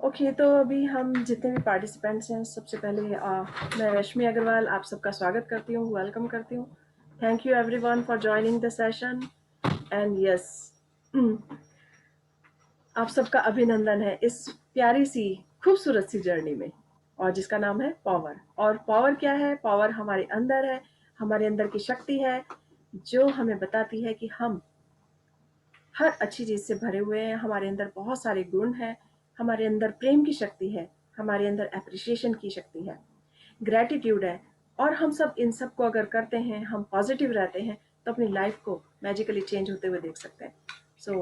Okay, तो अभी हम जितने भी पार्टिसिपेंट्स हैं, सबसे पहले मैं रश्मि अग्रवाल आप सबका स्वागत करती हूँ, वेलकम करती हूँ। Thank you everyone for joining the session and yes, आप सबका अभिनंदन है इस प्यारी सी खूबसूरत सी जर्नी में, और जिसका नाम है पावर। और पावर क्या है? पावर हमारे अंदर है, हमारे अंदर की शक्ति है जो हमें बताती है कि हम हर अच्छी चीज से भरे हुए हैं। हमारे अंदर बहुत सारे गुण हैं, हमारे अंदर प्रेम की शक्ति है, हमारे अंदर एप्रिसिएशन की शक्ति है, ग्रेटिट्यूड है। और हम सब इन सब को अगर करते हैं, हम पॉजिटिव रहते हैं, तो अपनी लाइफ को मैजिकली चेंज होते हुए देख सकते हैं। So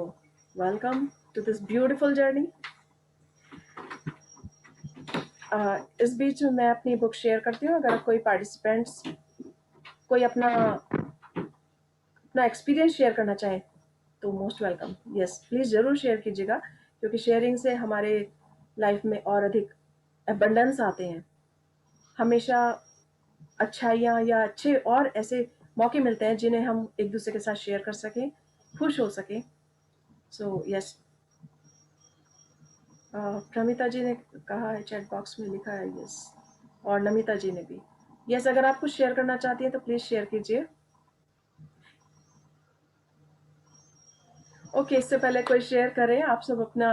welcome to this beautiful journey. इस बीच मैं अपनी बुक शेयर करती हूँ। अगर कोई पार्टिसिपेंट्स कोई अपना अपना एक्सपीरियंस शेयर करना चाहे तो मोस्ट वेलकम। यस, प्लीज़ ज़रूर शेयर कीजिएगा, क्योंकि शेयरिंग से हमारे लाइफ में और अधिक एबंडेंस आते हैं। हमेशा अच्छाइयाँ या अच्छे और ऐसे मौके मिलते हैं जिन्हें हम एक दूसरे के साथ शेयर कर सकें, खुश हो सकें। सो यस, प्रमिता जी ने कहा है, चैट बॉक्स में लिखा है यस, और नमिता जी ने भी यस। अगर आप कुछ शेयर करना चाहती हैं तो प्लीज़ शेयर कीजिए। ओके, इससे पहले कोई शेयर करें आप सब अपना,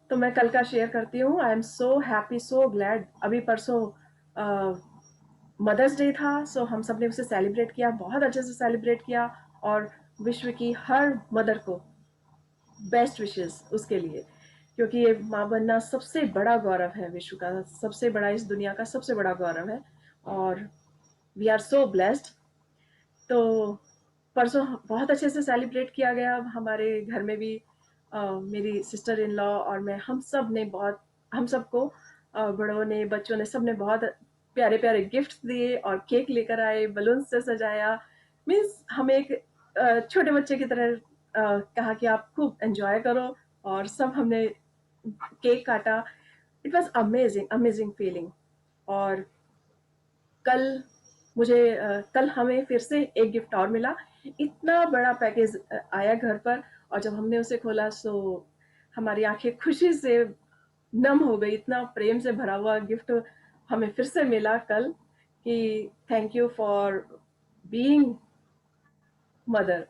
तो मैं कल का शेयर करती हूँ। I am so happy, so glad. अभी परसों मदर्स डे था, सो हम सब ने उसे सेलिब्रेट किया, बहुत अच्छे से सेलिब्रेट किया। और विश्व की हर मदर को बेस्ट विशेस उसके लिए, क्योंकि ये माँ बनना सबसे बड़ा गौरव है, विश्व का सबसे बड़ा, इस दुनिया का सबसे बड़ा गौरव है। और वी आर सो ब्लेस्ड। तो परसों बहुत अच्छे से सेलिब्रेट किया गया हमारे घर में भी। मेरी सिस्टर इन लॉ और मैं, हम सब ने बहुत, हम सबको बड़ों ने, बच्चों ने, सब ने बहुत प्यारे प्यारे गिफ्ट्स दिए और केक लेकर आए, बलून से सजाया। मीन्स हम एक छोटे बच्चे की तरह कहा कि आप खूब एंजॉय करो, और सब हमने केक काटा। It was amazing, amazing feeling. और कल कल हमें फिर से एक गिफ्ट और मिला। इतना बड़ा पैकेज आया घर पर, और जब हमने उसे खोला सो हमारी आंखें खुशी से नम हो गई। इतना प्रेम से भरा हुआ गिफ्ट हमें फिर से मिला कल, कि thank you for being mother.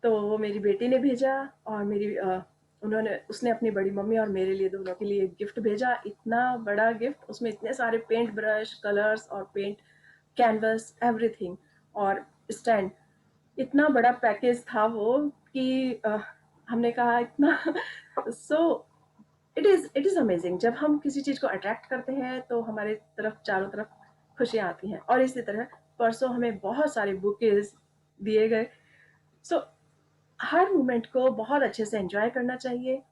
तो वो मेरी बेटी ने भेजा, और उसने अपनी बड़ी मम्मी और मेरे लिए, दोनों के लिए गिफ्ट भेजा। इतना बड़ा गिफ्ट, उसमें इतने सारे पेंट ब्रश, कलर्स और पेंट कैनवस, एवरीथिंग, और स्टैंड। इतना बड़ा पैकेज था वो कि हमने कहा इतना सो इट इज अमेजिंग। जब हम किसी चीज को अट्रैक्ट करते हैं तो हमारे तरफ चारों तरफ खुशियां आती हैं। और इसी तरह परसों हमें बहुत सारे बुकेज दिए गए। सो हर मोमेंट को बहुत अच्छे से एंजॉय करना चाहिए।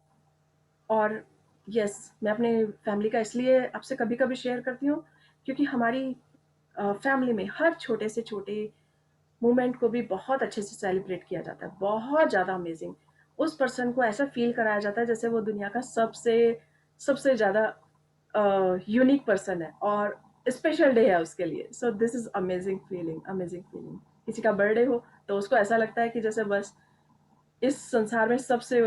और यस, मैं अपने फैमिली का इसलिए आपसे कभी कभी शेयर करती हूँ, क्योंकि हमारी फैमिली में हर छोटे से छोटे मोमेंट को भी बहुत अच्छे से सेलिब्रेट किया जाता है, बहुत ज़्यादा अमेजिंग। उस पर्सन को ऐसा फील कराया जाता है जैसे वो दुनिया का सबसे सबसे ज़्यादा यूनिक पर्सन है, और स्पेशल डे है उसके लिए। सो this is amazing feeling, amazing feeling. किसी का बर्थडे हो तो उसको ऐसा लगता है कि जैसे बस इस संसार में सबसे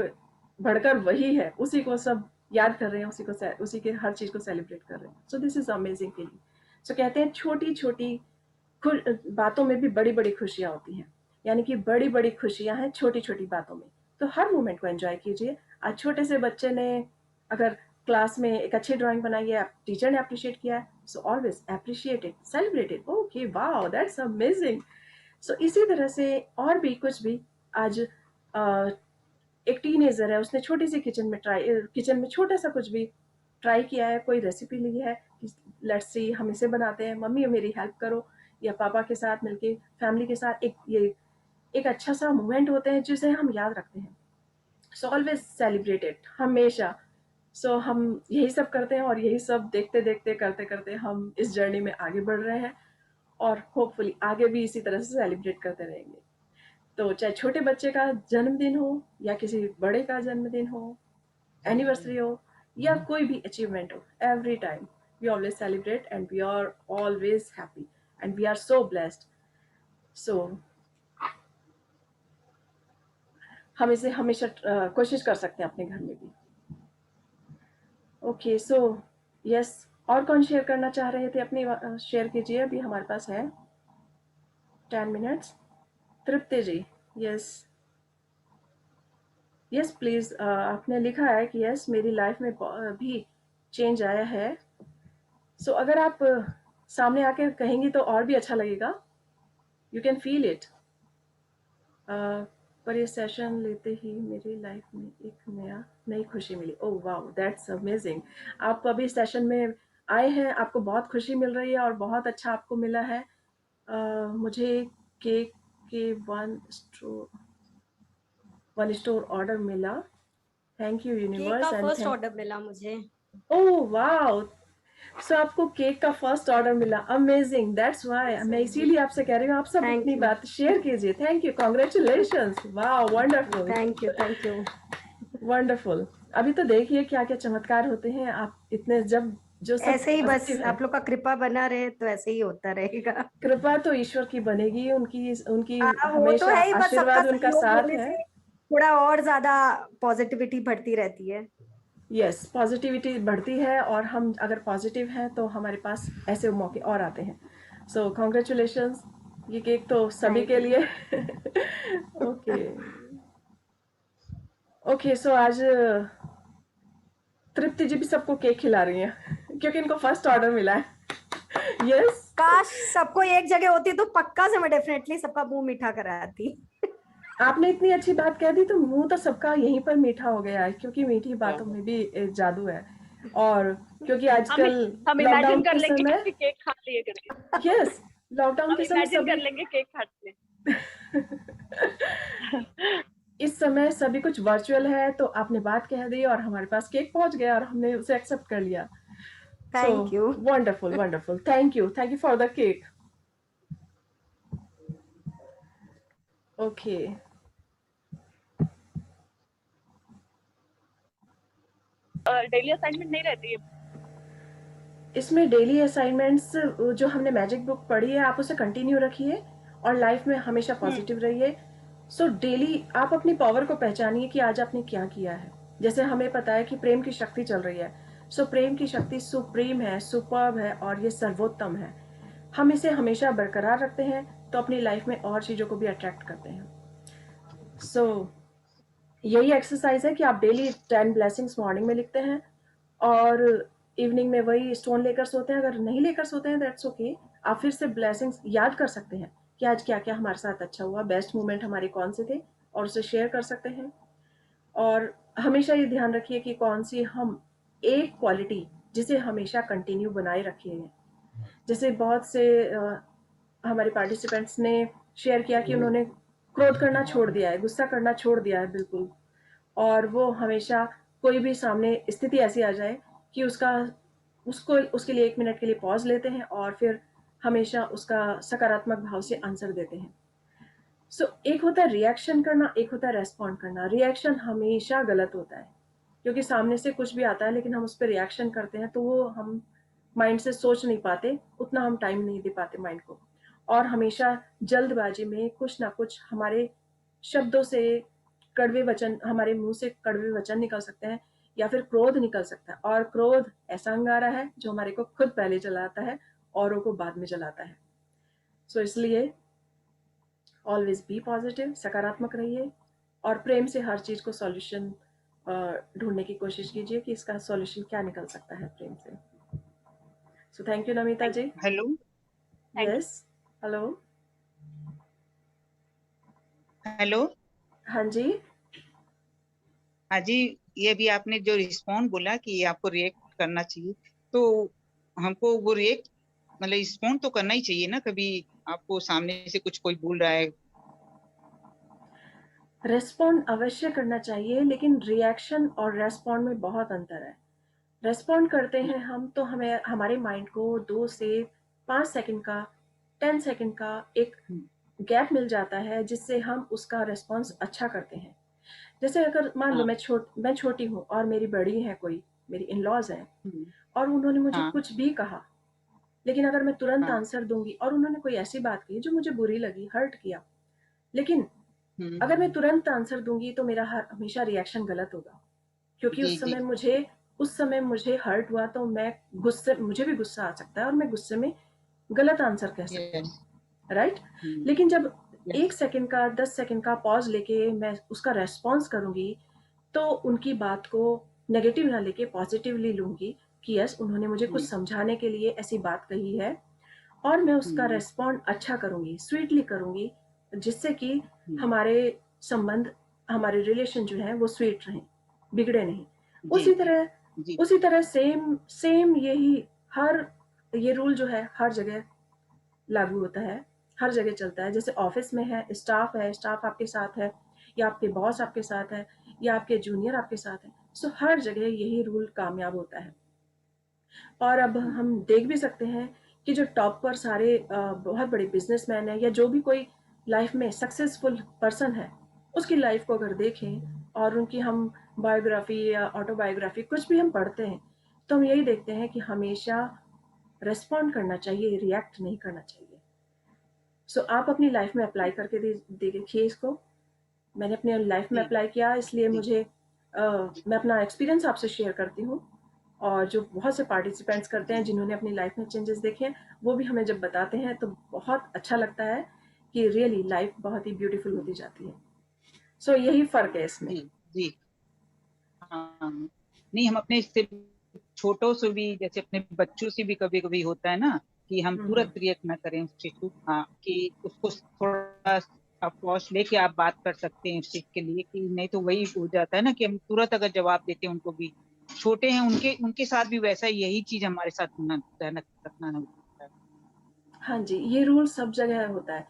बढ़कर वही है, उसी को सब याद कर रहे हैं, उसी के हर चीज को सेलिब्रेट कर रहे हैं। So this is amazing feeling. So कहते हैं छोटी छोटी बातों में भी बड़ी बड़ी खुशियां होती हैं, यानी कि बड़ी बड़ी खुशियां हैं छोटी छोटी बातों में। तो हर मोमेंट को एंजॉय कीजिए। आज छोटे से बच्चे ने अगर क्लास में एक अच्छी ड्राइंग बनाई है, टीचर ने अप्रिशिएट किया है, so always appreciate it, celebrate it. Okay, wow, that's amazing. So इसी तरह से और भी कुछ भी। आज एक टीनेजर है, उसने छोटी सी किचन में छोटा सा कुछ भी ट्राई किया है, कोई रेसिपी ली है कि लेट्स सी हम इसे बनाते हैं, मम्मी मेरी हेल्प करो, या पापा के साथ मिलके, फैमिली के साथ एक अच्छा सा मोमेंट होते हैं जिसे हम याद रखते हैं। सो ऑलवेज सेलिब्रेट इट, हमेशा। सो हम यही सब करते हैं, और यही सब देखते देखते, करते करते हम इस जर्नी में आगे बढ़ रहे हैं, और होपफुली आगे भी इसी तरह से सेलिब्रेट करते रहेंगे। तो चाहे छोटे बच्चे का जन्मदिन हो, या किसी बड़े का जन्मदिन हो, एनिवर्सरी हो, या कोई भी अचीवमेंट हो, every time we always celebrate, and we are always happy, and we are so blessed. So हम इसे हमेशा कोशिश कर सकते हैं अपने घर में भी। ओके, सो यस, और कौन शेयर करना चाह रहे थे अपनी शेयर कीजिए, अभी हमारे पास है 10 minutes. Tripti ji, yes, yes please, आपने लिखा है कि यस मेरी लाइफ में भी चेंज आया है। सो अगर आप सामने आके कहेंगी तो और भी अच्छा लगेगा। You can feel it. पर ये सेशन लेते ही मेरी लाइफ में एक नई खुशी मिली। Oh wow, that's amazing. आप अभी सेशन में आए हैं, आपको बहुत खुशी मिल रही है और बहुत अच्छा आपको मिला है। मुझे केक के वन स्टोर ऑर्डर मिला। थैंक यू केक का universe and first thank. Order मिला मुझे। ओह वाओ, सो आपको केक का फर्स्ट ऑर्डर मिला। अमेजिंग, दैट्स व्हाई मैं इसीलिए आपसे कह रही हूँ आप सब थैंक अपनी यू। बात शेयर कीजिए। Thank you, congratulations, wow wonderful, thank you. Thank you. Wonderful. अभी तो देखिए क्या क्या चमत्कार होते हैं, आप इतने जब जो सब ऐसे ही बस पॉजिटिव है। आप लोग का कृपा बना रहे तो ऐसे ही होता रहेगा। कृपा तो ईश्वर की बनेगी, उनकी उनकी हाँ, वो तो हमेशा है ही, बस सबका आशीर्वाद उनका सहयोग साथ होने है। से थोड़ा और ज्यादा पॉजिटिविटी बढ़ती रहती है। यस, पॉजिटिविटी बढ़ती है और हम अगर पॉजिटिव हैं तो हमारे पास ऐसे मौके और आते हैं। सो कॉन्ग्रेचुलेशंस, ये केक तो सभी थैंक के यू। लिए। ओके, ओके, सो आज तृप्ति जी भी सबको केक खिला रही हैं क्योंकि इनको फर्स्ट ऑर्डर मिला है। यस, काश सबको एक जगह होती तो पक्का से मैं डेफिनेटली सबका मुंह मीठा कराती। आपने इतनी अच्छी बात कह दी तो मुंह तो सबका यहीं पर मीठा हो गया है, क्योंकि मीठी बातों में भी एक जादू है। और क्योंकि हम आजकल हम लॉकडाउन इमेजिन कर के लेंगे समय, कि केक खा लिए करके। यस, लॉकडाउन हम के समय इमेजिन कर सभी लेंगे केक खाते इस समय सभी कुछ वर्चुअल है, तो आपने बात कह दी और हमारे पास केक पहुंच गया और हमने उसे एक्सेप्ट कर लिया। सो thank you. Wonderful, wonderful, thank you for the cake. Okay, daily assignment नहीं रहती है। इसमें डेली असाइनमेंट्स जो हमने मैजिक बुक पढ़ी है आप उसे कंटिन्यू रखिए और लाइफ में हमेशा पॉजिटिव रहिए। सो डेली आप अपनी पावर को पहचानिए कि आज आपने क्या किया है। जैसे हमें पता है कि प्रेम की शक्ति चल रही है, सो प्रेम की शक्ति सुप्रीम है, सुपर्ब है और ये सर्वोत्तम है। हम इसे हमेशा बरकरार रखते हैं तो अपनी लाइफ में और चीज़ों को भी अट्रैक्ट करते हैं। सो यही एक्सरसाइज है कि आप डेली 10 ब्लेसिंग्स मॉर्निंग में लिखते हैं और इवनिंग में वही स्टोन लेकर सोते हैं। अगर नहीं लेकर सोते हैं दैट्स ओके, आप फिर से ब्लेसिंग्स याद कर सकते हैं कि आज क्या क्या हमारे साथ अच्छा हुआ, बेस्ट मोमेंट हमारे कौन से थे और उसे शेयर कर सकते हैं। और हमेशा ये ध्यान रखिए कि कौन सी हम एक क्वालिटी जिसे हमेशा कंटिन्यू बनाए रखिए। जैसे बहुत से हमारे पार्टिसिपेंट्स ने शेयर किया कि उन्होंने क्रोध करना छोड़ दिया है, गुस्सा करना छोड़ दिया है बिल्कुल, और वो हमेशा कोई भी सामने स्थिति ऐसी आ जाए कि उसका उसको उसके लिए 1 मिनट के लिए पॉज लेते हैं और फिर हमेशा उसका सकारात्मक भाव से आंसर देते हैं। एक होता है रिएक्शन करना, एक होता है रेस्पॉन्ड करना। रिएक्शन हमेशा गलत होता है क्योंकि सामने से कुछ भी आता है लेकिन हम उस पर रिएक्शन करते हैं तो वो हम माइंड से सोच नहीं पाते, उतना हम टाइम नहीं दे पाते माइंड को। और हमेशा जल्दबाजी में कुछ ना कुछ हमारे शब्दों से कड़वे वचन, हमारे मुंह से कड़वे वचन निकल सकते हैं या फिर क्रोध निकल सकता है। और क्रोध ऐसा अंगारा है जो हमारे को खुद पहले जलाता है, औरों को बाद में जलाता है। इसलिए ऑलवेज बी पॉजिटिव, सकारात्मक रहिए और प्रेम से हर चीज को सॉल्यूशन ढूंढने की कोशिश कीजिए कि इसका सॉल्यूशन क्या निकल सकता है प्रेम से। Thank you Namita ji. Hello. Thank yes, hello, hello. हाँ जी। हाँ जी, ये भी आपने जो रिस्पॉन्ड बोला कि आपको रिएक्ट करना चाहिए, तो हमको वो रिएक्ट मतलब रिस्पॉन्ड तो करना ही चाहिए ना। कभी आपको सामने से कुछ कोई बोल रहा है। रेस्पॉन्ड अवश्य करना चाहिए लेकिन रिएक्शन और रेस्पॉन्ड में बहुत अंतर है। रेस्पॉन्ड करते हैं हम तो हमें हमारे माइंड को 2 से 5 सेकंड का, 10 सेकंड का एक हम्म, गैप मिल जाता है जिससे हम उसका रिस्पॉन्स अच्छा करते हैं। जैसे अगर मान लो हाँ। मैं छोटी हूँ और मेरी बड़ी है कोई, मेरी इन लॉज हैं हम्म, और उन्होंने मुझे हाँ। कुछ भी कहा, लेकिन अगर मैं तुरंत हाँ। आंसर दूंगी और उन्होंने कोई ऐसी बात कही जो मुझे बुरी लगी, हर्ट किया, लेकिन हम्म, अगर मैं तुरंत आंसर दूंगी तो मेरा हमेशा रिएक्शन गलत होगा क्योंकि जी उस जी। समय मुझे उस समय मुझे हर्ट हुआ तो मुझे भी गुस्सा आ सकता है और मैं गुस्से में गलत आंसर कह सकती Yes. हूँ, राइट? लेकिन जब Yes. 1 सेकंड का 10 सेकंड का पॉज लेके मैं उसका रेस्पॉन्स करूंगी, तो उनकी बात को नेगेटिव ना लेके पॉजिटिवली लूंगी कि यस, उन्होंने मुझे कुछ समझाने के लिए ऐसी बात कही है और मैं उसका रेस्पॉन्ड अच्छा करूंगी, स्वीटली करूंगी, जिससे कि हमारे संबंध, हमारे रिलेशन जो है वो स्वीट रहें, बिगड़े नहीं। जी जी उसी तरह सेम यही हर ये रूल जो है हर जगह लागू होता है, हर जगह चलता है। जैसे ऑफिस में है, स्टाफ आपके साथ है, या आपके बॉस आपके साथ है, या आपके जूनियर आपके साथ है, सो हर जगह यही रूल कामयाब होता है। और अब हम देख भी सकते हैं कि जो टॉप पर सारे बहुत बड़े बिजनेसमैन है, या जो भी कोई लाइफ में सक्सेसफुल पर्सन है, उसकी लाइफ को अगर देखें और उनकी हम बायोग्राफी या ऑटोबायोग्राफी कुछ भी हम पढ़ते हैं, तो हम यही देखते हैं कि हमेशा रेस्पॉन्ड करना चाहिए, रिएक्ट नहीं करना चाहिए। सो आप अपनी लाइफ में अप्लाई करके देखिए इसको। मैंने अपनी लाइफ में जी अप्लाई किया, इसलिए जी मुझे मैं अपना एक्सपीरियंस आपसे शेयर करती हूँ। और जो बहुत से पार्टिसिपेंट्स करते हैं जिन्होंने अपनी लाइफ में चेंजेस देखे हैं, वो भी हमें जब बताते हैं तो बहुत अच्छा लगता है कि रियली लाइफ बहुत ही ब्यूटीफुल होती जाती है। सो यही फ़र्क है इसमें। जी जी हाँ, नहीं हम अपने से छोटों से भी, जैसे अपने बच्चों से भी कभी कभी होता है ना कि हम तुरंत रिएक्ट ना करें उस चीज को, हाँ, कि उसको थोड़ा आप पॉज लेके आप बात कर सकते हैं उस चीज के लिए, कि नहीं तो वही हो जाता है ना कि हम तुरंत अगर जवाब देते हैं उनको भी, छोटे हैं उनके उनके साथ भी वैसा यही चीज हमारे साथ होना रखना ना होता है। हाँ जी, ये रूल सब जगह होता है।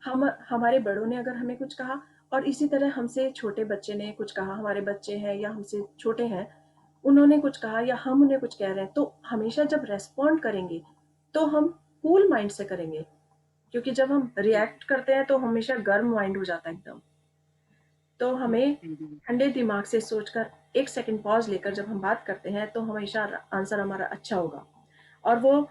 हम हमारे बड़ों ने अगर हमें कुछ कहा, और इसी तरह हमसे छोटे बच्चे ने कुछ कहा, हमारे बच्चे हैं या हमसे छोटे हैं, उन्होंने कुछ कहा या हम उन्हें कुछ कह रहे हैं, तो हमेशा जब रेस्पॉन्ड करेंगे तो हम कूल माइंड से करेंगे। क्योंकि जब हम जी रिएक्ट करते हैं तो हमेशा गर्म माइंड हो जाता है एकदम। तो हमें हम्म, ठंडे दिमाग से सोचकर 1 सेकंड पॉज लेकर जब हम बात करते हैं, तो हमेशा आंसर हमारा अच्छा होगा, और वो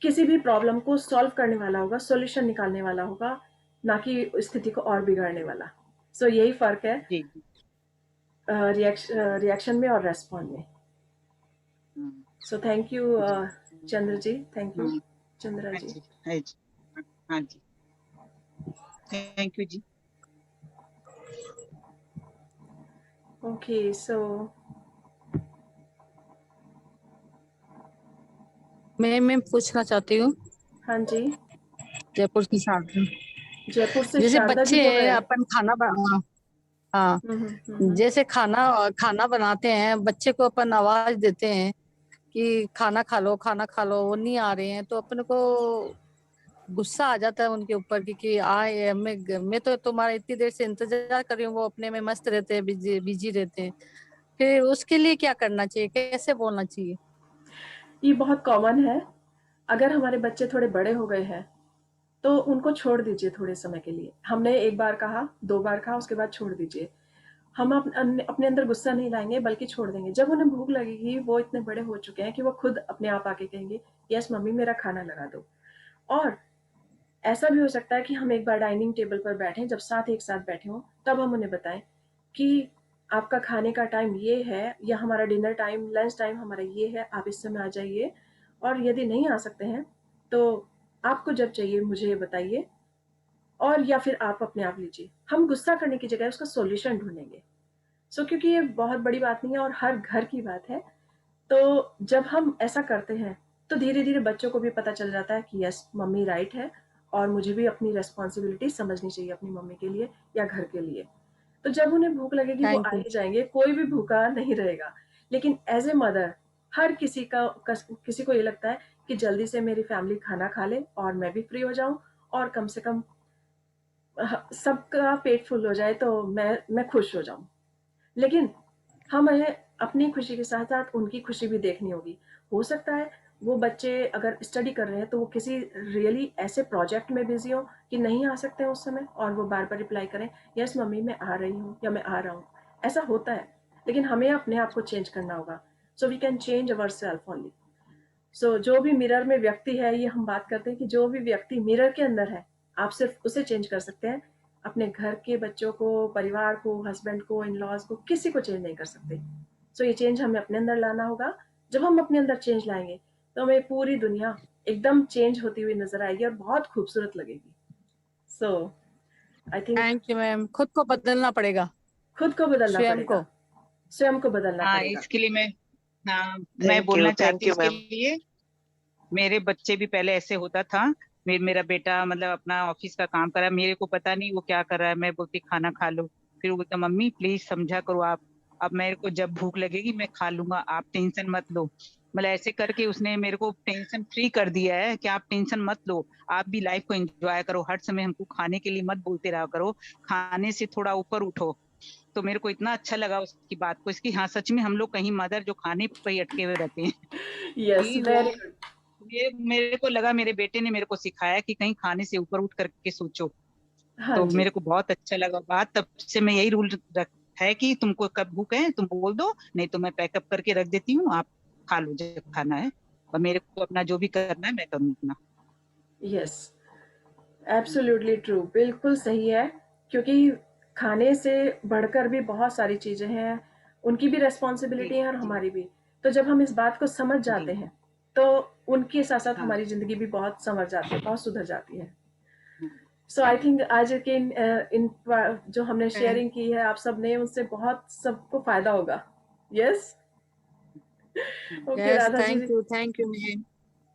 किसी भी प्रॉब्लम को सॉल्व करने वाला होगा, सॉल्यूशन निकालने वाला होगा, ना कि स्थिति को और बिगाड़ने वाला। सो यही फर्क है जी जी रिएक्शन में और रेस्पॉन्ड में। हाँ so thank you ji Chandra ji, thank you हाँ चंद्रा हाँ जी। जी हाँ जी हाँ जी, thank you ji. Okay, so मैं पूछना चाहती हूँ, हाँ जी, जयपुर की छात्र। जयपुर से जैसे शारदा जी बच्चे बोल रहे हैं, हैं। अपन हाँ, जैसे खाना खाना बनाते हैं, बच्चे को अपन आवाज देते हैं कि खाना खा लो खाना खा लो, वो नहीं आ रहे हैं, तो अपन को गुस्सा आ जाता है उनके ऊपर कि आए, मैं तो तुम्हारा इतनी देर से इंतजार कर रही हूँ, वो अपने में मस्त रहते हैं, बिजी बिजी रहते हैं। फिर उसके लिए क्या करना चाहिए, कैसे बोलना चाहिए? ये बहुत कॉमन है। अगर हमारे बच्चे थोड़े बड़े हो गए हैं, तो उनको छोड़ दीजिए थोड़े समय के लिए। हमने एक बार कहा, 2 बार कहा, उसके बाद छोड़ दीजिए। हम अपने अंदर गुस्सा नहीं लाएँगे, बल्कि छोड़ देंगे। जब उन्हें भूख लगेगी, वो इतने बड़े हो चुके हैं कि वो खुद अपने आप आके कहेंगे, "यस मम्मी, मेरा खाना लगा दो।" और ऐसा भी हो सकता है कि हम एक बार डाइनिंग टेबल पर बैठें, जब एक साथ बैठे हों, तब हम उन्हें बताएँ कि आपका खाने का टाइम ये है, या हमारा डिनर टाइम, लंच टाइम हमारा ये है, आप इस समय आ जाइए, और यदि नहीं आ सकते हैं, तो आपको जब चाहिए मुझे बताइए, और या फिर आप अपने आप लीजिए। हम गुस्सा करने की जगह उसका सॉल्यूशन ढूँढेंगे। क्योंकि ये बहुत बड़ी बात नहीं है और हर घर की बात है। तो जब हम ऐसा करते हैं, तो धीरे-धीरे बच्चों को भी पता चल जाता है कि यस, मम्मी राइट है, और मुझे भी अपनी रिस्पॉन्सिबिलिटी समझनी चाहिए अपनी मम्मी के लिए या घर के लिए। तो जब उन्हें भूख लगेगी, वो आ थैंक यू। ही जाएँगे, कोई भी भूखा नहीं रहेगा। लेकिन एज़ अ मदर, हर किसी को ये लगता है कि जल्दी से मेरी फैमिली खाना खा ले और मैं भी फ्री हो जाऊँ, और कम से कम सबका पेट फुल हो जाए, तो मैं खुश हो जाऊँ। लेकिन हमें अपनी खुशी के साथ-साथ उनकी खुशी भी देखनी होगी। हो सकता है वो बच्चे अगर स्टडी कर रहे हैं, तो वो किसी रियली ऐसे प्रोजेक्ट में बिज़ी हों कि नहीं आ सकते हैं उस समय, और वो बार-बार रिप्लाई करें, "यस मम्मी, मैं आ रही हूँ" या "मैं आ रहा हूँ।" ऐसा होता है, लेकिन हमें अपने आप को चेंज करना होगा। So we can change ourself only. So जो भी मिरर में व्यक्ति है, ये हम बात करते हैं कि जो भी व्यक्ति मिरर के अंदर है, आप सिर्फ उसे चेंज कर सकते हैं। अपने घर के बच्चों को, परिवार को, हस्बैंड को, इन लॉज को, किसी को चेंज नहीं कर सकते। सो ये चेंज हमें अपने अंदर लाना होगा। जब हम अपने अंदर चेंज लाएंगे तो हमें पूरी दुनिया एकदम चेंज होती हुई नजर आएगी और बहुत खूबसूरत लगेगी। So I think thank you ma'am. खुद को बदलना पड़ेगा, खुद को बदलना स्वयं पड़ेगा, को। स्वयं को बदलना हाँ, पड़ेगा। इसके लिए मैं मैं थैंक बोलना यू चाहती हूँ इसके मैम। लिए। मेरे बच्चे भी पहले ऐसे होता था। मेरा बेटा मतलब अपना ऑफिस का काम कर रहा है, मेरे को पता नहीं वो क्या कर रहा है, मैं बोलती खाना खा लो, फिर वो बोलता मम्मी प्लीज समझा करो आप, अब मेरे को जब भूख लगेगी मैं खा लूंगा, आप टेंशन मत लो। मतलब ऐसे करके उसने मेरे को टेंशन फ्री कर दिया है कि आप टेंशन मत लो, आप भी लाइफ को एंजॉय करो, हर समय हमको खाने के लिए मत बोलते रहा करो, खाने से थोड़ा ऊपर उठो। तो मेरे को इतना अच्छा लगा उसकी बात को, इसकी हाँ सच में हम लोग कहीं मदर जो खाने पर ही अटके हुए रहते हैं यस, कि वेरी वो गुड। ये मेरे को लगा मेरे बेटे ने मेरे को सिखाया कि कहीं खाने से ऊपर उठ करके सोचो। हाँ तो जी, मेरे को बहुत अच्छा लगा बात, तब से मैं यही रूल रख है कि तुमको कब भूख है तुम बोल दो, नहीं तो मैं पैकअप करके रख देती हूँ, आप खा लो जब खाना है, और मेरे को अपना जो भी करना है मैं करूँ अपना। यस, एब्सोल्युटली ट्रू, बिल्कुल सही है। क्योंकि खाने से बढ़कर भी बहुत सारी चीजें हैं, उनकी भी जी रिस्पॉन्सिबिलिटी है और जी हमारी भी। तो जब हम इस बात को समझ जाते जी। हैं तो उनके साथ साथ हाँ हमारी जिंदगी भी बहुत संवर जाती है, बहुत सुधर जाती है। हाँ। सो आई थिंक आज के जो हमने Thank शेयरिंग की है आप सबने, उससे बहुत सबको फायदा होगा। Yes. Okay yes, Radha ji. Thank you ma'am.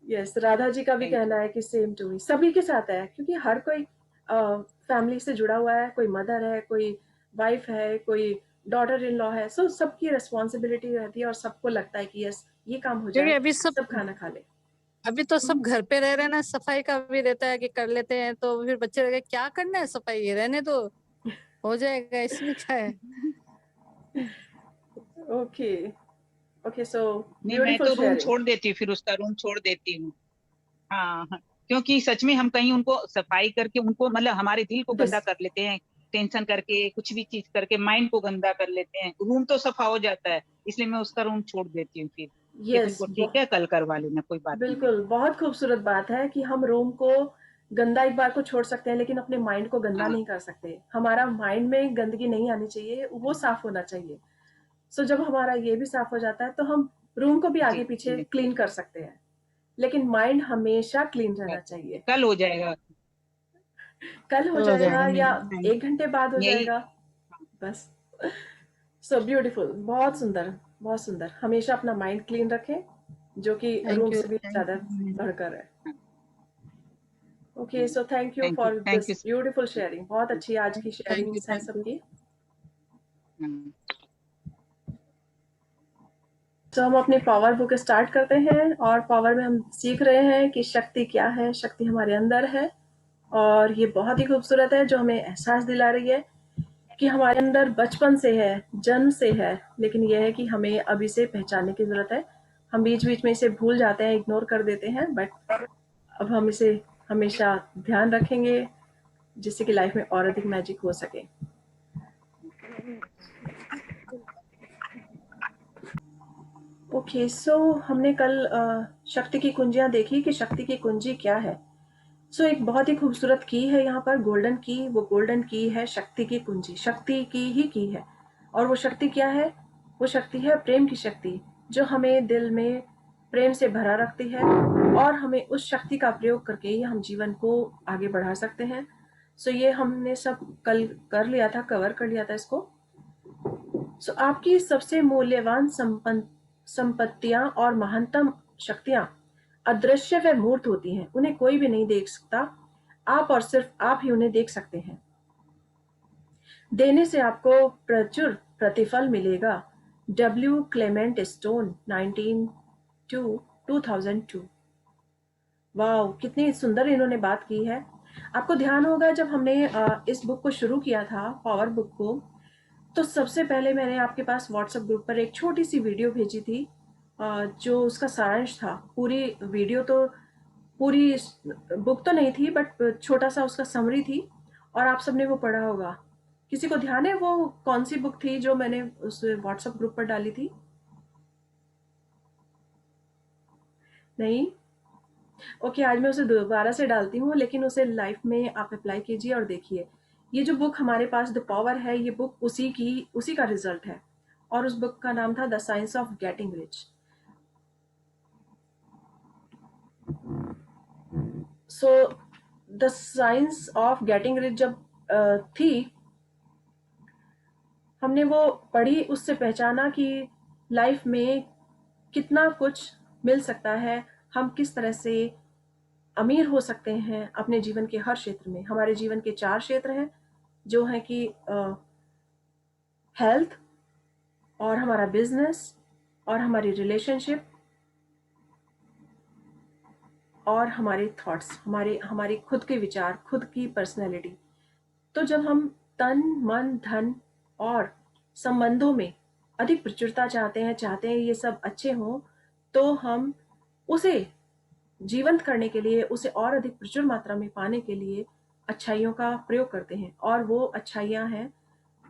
Yes, Radha ji का भी थैंक कहना यू। है कि सेम टू मी, सभी के साथ है, क्योंकि हर कोई फैमिली से जुड़ा हुआ है, कोई मदर है, कोई वाइफ है, कोई डॉटर इन लॉ है। सो सबकी रिस्पॉन्सिबिलिटी रहती है और सबको लगता है कि यस ये काम हो क्योंकि जाए, अभी सब खाना खा ले। अभी तो सब घर पे रह रहे हैं ना, सफाई का भी रहता है कि कर लेते हैं, तो फिर बच्चे लगे क्या करना है सफाई, ये रहने दो, हो जाएगा, इसमें क्या है। ओके, ओके, सो नहीं, मैं ब्यूटीफुल तो रूम शेयरिंग। छोड़ देती हूँ, फिर उसका रूम छोड़ देती हूँ। हाँ हाँ, क्योंकि सच में हम कहीं उनको सफाई करके उनको मतलब हमारे दिल को दिस गंदा कर लेते हैं, टेंशन करके कुछ भी चीज करके माइंड को गंदा कर लेते हैं, रूम तो सफा हो जाता है, इसलिए मैं उसका रूम छोड़ देती हूँ फिर कि यस, तुमको ठीक है कल करवा लेना, कोई बात नहीं है। बिल्कुल, बहुत खूबसूरत बात है कि हम रूम को गंदा एक बार को छोड़ सकते हैं, लेकिन अपने माइंड को गंदा हाँ नहीं कर सकते। हमारा माइंड में गंदगी नहीं आनी चाहिए, वो साफ होना चाहिए। सो जब हमारा ये भी साफ हो जाता है तो हम रूम को भी जी आगे पीछे जी, क्लीन कर सकते हैं, लेकिन माइंड हमेशा क्लीन रहना बस चाहिए। कल हो जाएगा। कल हो चलो हो जाएगा जाएगा या मैम। 1 घंटे बाद हो यही। जाएगा, बस। सो ब्यूटीफुल, बहुत सुंदर, बहुत सुंदर। हमेशा अपना माइंड क्लीन रखें, जो कि रूम से भी थैंक ज्यादा यू। बढ़कर है। Okay, so thank you thank you for thank this you. Beautiful sharing. बहुत अच्छी आज की थैंक यू शेयरिंग्स हैं थैंक यू। सबकी। तो हम अपनी पावर बुक स्टार्ट करते हैं, और पावर में हम सीख रहे हैं कि शक्ति क्या है। शक्ति हमारे अंदर है, और ये बहुत ही खूबसूरत है, जो हमें एहसास दिला रही है कि हमारे अंदर बचपन से है, जन्म से है, लेकिन यह है कि हमें अब इसे पहचानने की जरूरत है। हम बीच बीच में इसे भूल जाते हैं, इग्नोर कर देते हैं, बट अब हम इसे हमेशा ध्यान रखेंगे, जिससे कि लाइफ में और अधिक मैजिक हो सके। ओके, सो हमने कल शक्ति की कुंजियां देखी कि शक्ति की कुंजी क्या है। सो एक बहुत ही खूबसूरत की है यहाँ पर, गोल्डन की। वो गोल्डन की है शक्ति की कुंजी, शक्ति की ही की है। और वो शक्ति क्या है? वो शक्ति है प्रेम की शक्ति, जो हमें दिल में प्रेम से भरा रखती है, और हमें उस शक्ति का प्रयोग करके ही हम जीवन को आगे बढ़ा सकते हैं। सो ये हमने सब कल कर लिया था, कवर कर लिया था इसको। सो आपकी सबसे मूल्यवान संपत्तियां और महानतम शक्तियां अदृश्य व मूर्त होती हैं, उन्हें कोई भी नहीं देख सकता, आप और सिर्फ आप ही उन्हें देख सकते हैं। देने से आपको प्रचुर प्रतिफल मिलेगा। W Clement stone, 1902। वाह, कितनी सुंदर इन्होंने बात की है। आपको ध्यान होगा जब हमने इस बुक को शुरू किया था, पावर बुक को, तो सबसे पहले मैंने आपके पास व्हाट्सएप ग्रुप पर एक छोटी सी वीडियो भेजी थी, जो उसका सारांश था। पूरी वीडियो तो, पूरी बुक तो नहीं थी, बट छोटा सा उसका समरी थी, और आप सबने वो पढ़ा होगा। किसी को ध्यान है वो कौन सी बुक थी जो मैंने उस व्हाट्सएप ग्रुप पर डाली थी? नहीं? ओके, आज मैं उसे दोबारा से डालती हूँ, लेकिन उसे लाइफ में आप अप्लाई कीजिए और देखिए। ये जो बुक हमारे पास द पावर है, ये बुक उसी का रिजल्ट है। और उस बुक का नाम था the science of getting rich. So the science of getting rich जब थी, हमने वो पढ़ी, उससे पहचाना कि लाइफ में कितना कुछ मिल सकता है, हम किस तरह से अमीर हो सकते हैं अपने जीवन के हर क्षेत्र में। हमारे जीवन के 4 क्षेत्र हैं जो हैं कि हेल्थ, और हमारा बिजनेस, और हमारी रिलेशनशिप, और हमारे थॉट्स, हमारे खुद के विचार, खुद की पर्सनैलिटी। तो जब हम तन, मन, धन और संबंधों में अधिक प्रचुरता चाहते हैं ये सब अच्छे हों, तो हम उसे जीवंत करने के लिए, उसे और अधिक प्रचुर मात्रा में पाने के लिए अच्छाइयों का प्रयोग करते हैं। और वो अच्छाइयाँ हैं,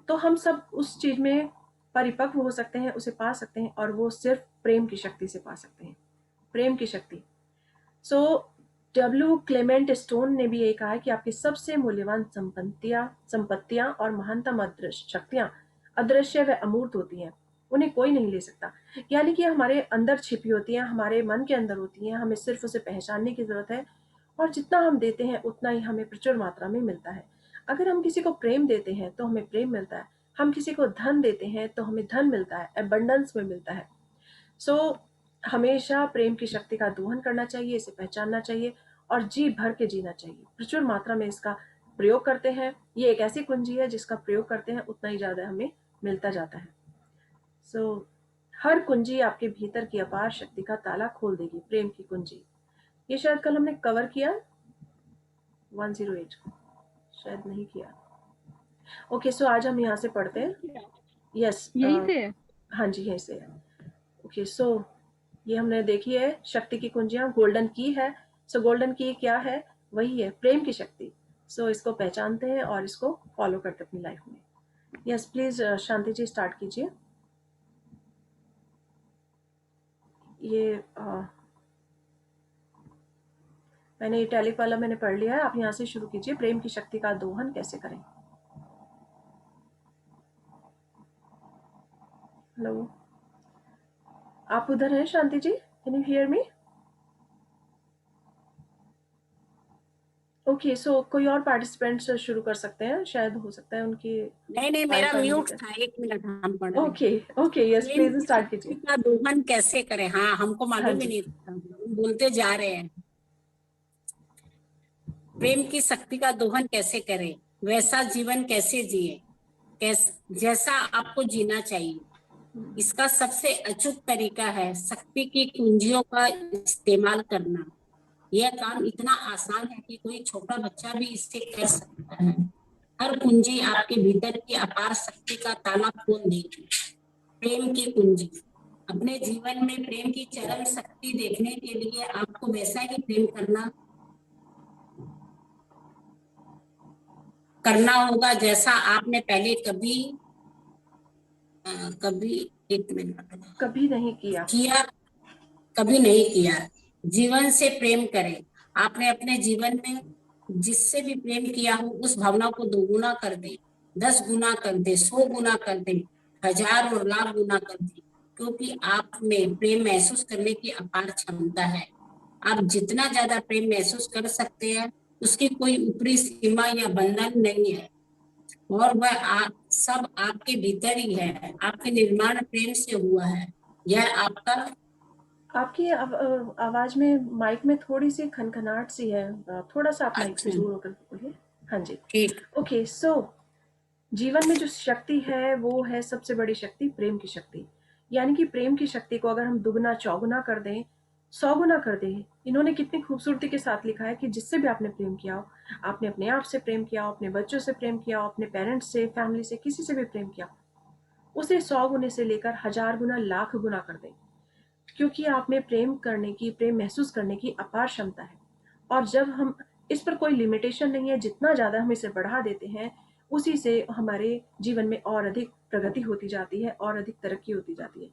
तो हम सब उस चीज में परिपक्व हो सकते हैं, उसे पा सकते हैं, और वो सिर्फ प्रेम की शक्ति से पा सकते हैं। प्रेम की शक्ति। सो डब्ल्यू क्लेमेंट स्टोन ने भी यही कहा है कि आपकी सबसे मूल्यवान संपत्तियां और महानतम शक्तियां अदृश्य व अमूर्त होती हैं, उन्हें कोई नहीं ले सकता। यानी कि हमारे अंदर छिपी होती हैं, हमारे मन के अंदर होती हैं, हमें सिर्फ उसे पहचानने की जरूरत है, और जितना हम देते हैं उतना ही हमें प्रचुर मात्रा में मिलता है। अगर हम किसी को प्रेम देते हैं तो हमें प्रेम मिलता है, हम किसी को धन देते हैं तो हमें धन मिलता है, एबंडेंस में मिलता है। सो हमेशा प्रेम की शक्ति का दोहन करना चाहिए, इसे पहचानना चाहिए और जी भर के जीना चाहिए। प्रचुर मात्रा में इसका प्रयोग करते हैं, ये एक ऐसी कुंजी है जिसका प्रयोग करते हैं उतना ही ज्यादा हमें मिलता जाता है। सो हर कुंजी आपके भीतर की अपार शक्ति का ताला खोल देगी, प्रेम की कुंजी। ये शायद कल हमने कवर किया 108 को, शायद नहीं किया। ओके, सो आज हम यहाँ से पढ़ते हैं। यस, यहीं से है? हाँ जी, यहीं से है। ओके, सो ये हमने देखी है शक्ति की कुंजियां, गोल्डन की है। सो गोल्डन की क्या है? वही है प्रेम की शक्ति। सो इसको पहचानते हैं और इसको फॉलो करते अपनी लाइफ में। Yes, please Shanti ji start कीजिए। ये मैंने इटैलिक वाला मैंने पढ़ लिया है, आप यहाँ से शुरू कीजिए। प्रेम की शक्ति का दोहन कैसे करें? हेलो, आप उधर हैं Shanti ji? Can you hear me? Okay, so कोई और पार्टिसिपेंट शुरू कर सकते हैं, शायद हो सकता है उनकी नहीं मेरा वाईफाई म्यूट नहीं था, 1 मिनट हम पढ़ रहे okay okay, yes Prem please की स्टार्ट शक्ति कीजिए। का दोहन कैसे करें। हाँ, हमको हाँ मालूम ही जी, नहीं था, हम बोलते जा रहे हैं। प्रेम की शक्ति का दोहन कैसे करें, वैसा जीवन कैसे जिए जैसा आपको जीना चाहिए। इसका सबसे अचूक तरीका है शक्ति की कुंजियों का इस्तेमाल करना। यह काम इतना आसान है कि कोई छोटा बच्चा भी इसे कर सकता है। हर कुंजी आपके भीतर की अपार शक्ति का ताला खोल देगी। प्रेम की कुंजी। अपने जीवन में प्रेम की चरम शक्ति देखने के लिए आपको वैसा ही प्रेम करना होगा जैसा आपने पहले कभी एक मिनट कभी नहीं किया। कभी नहीं किया। जीवन से प्रेम करें। आपने अपने जीवन में जिससे भी प्रेम किया हो उस भावना को 2 गुना कर दे, 10 गुना कर दे, 100 गुना कर दे, 1000 और लाख गुना कर दे, क्योंकि आप में प्रेम महसूस करने की अपार क्षमता है। आप जितना ज्यादा प्रेम महसूस कर सकते हैं उसकी कोई ऊपरी सीमा या बंधन नहीं है, और वह सब आपके भीतर ही है। आपके निर्माण प्रेम से हुआ है। यह आपका आपकी आवाज में, माइक में थोड़ी सी खनखनाहट सी है, थोड़ा सा आप माइक से दूर होकर बोलिए। हाँ जी, ठीक। ओके। सो जीवन में जो शक्ति है वो है सबसे बड़ी शक्ति, प्रेम की शक्ति। यानी कि प्रेम की शक्ति को अगर हम दुगना चौगुना कर दें, 100 गुना कर दें। इन्होंने कितनी खूबसूरती के साथ लिखा है कि जिससे भी आपने प्रेम किया हो, आपने अपने आप से प्रेम किया हो, अपने बच्चों से प्रेम किया हो, अपने पेरेंट्स से, फैमिली से, किसी से भी प्रेम किया, उसे 100 गुने से लेकर 1000 गुना, लाख गुना कर दें, क्योंकि आप में प्रेम करने की, प्रेम महसूस करने की अपार क्षमता है। और जब हम, इस पर कोई लिमिटेशन नहीं है, जितना ज़्यादा हम इसे बढ़ा देते हैं उसी से हमारे जीवन में और अधिक प्रगति होती जाती है और अधिक तरक्की होती जाती है।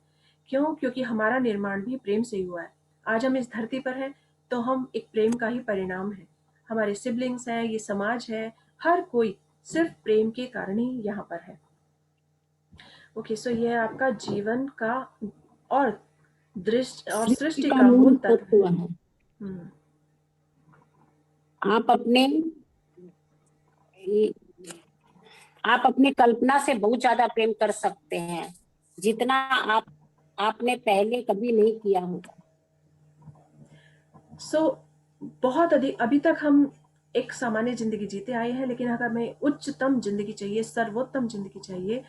क्यों? क्योंकि हमारा निर्माण भी प्रेम से ही हुआ है। आज हम इस धरती पर हैं तो हम एक प्रेम का ही परिणाम है। हमारे सिबलिंग्स हैं, ये समाज है, हर कोई सिर्फ प्रेम के कारण ही यहाँ पर है। ओके, सो ये आपका जीवन का और दृष्टि और सृष्टि सृष्टि का का मूल मूल तत्व तत्व है। है। हम्म, आप अपनी कल्पना से बहुत ज्यादा प्रेम कर सकते हैं, जितना आपने पहले कभी नहीं किया होगा। सो बहुत अधिक, अभी तक हम एक सामान्य जिंदगी जीते आए हैं, लेकिन अगर हमें उच्चतम जिंदगी चाहिए, सर्वोत्तम जिंदगी चाहिए,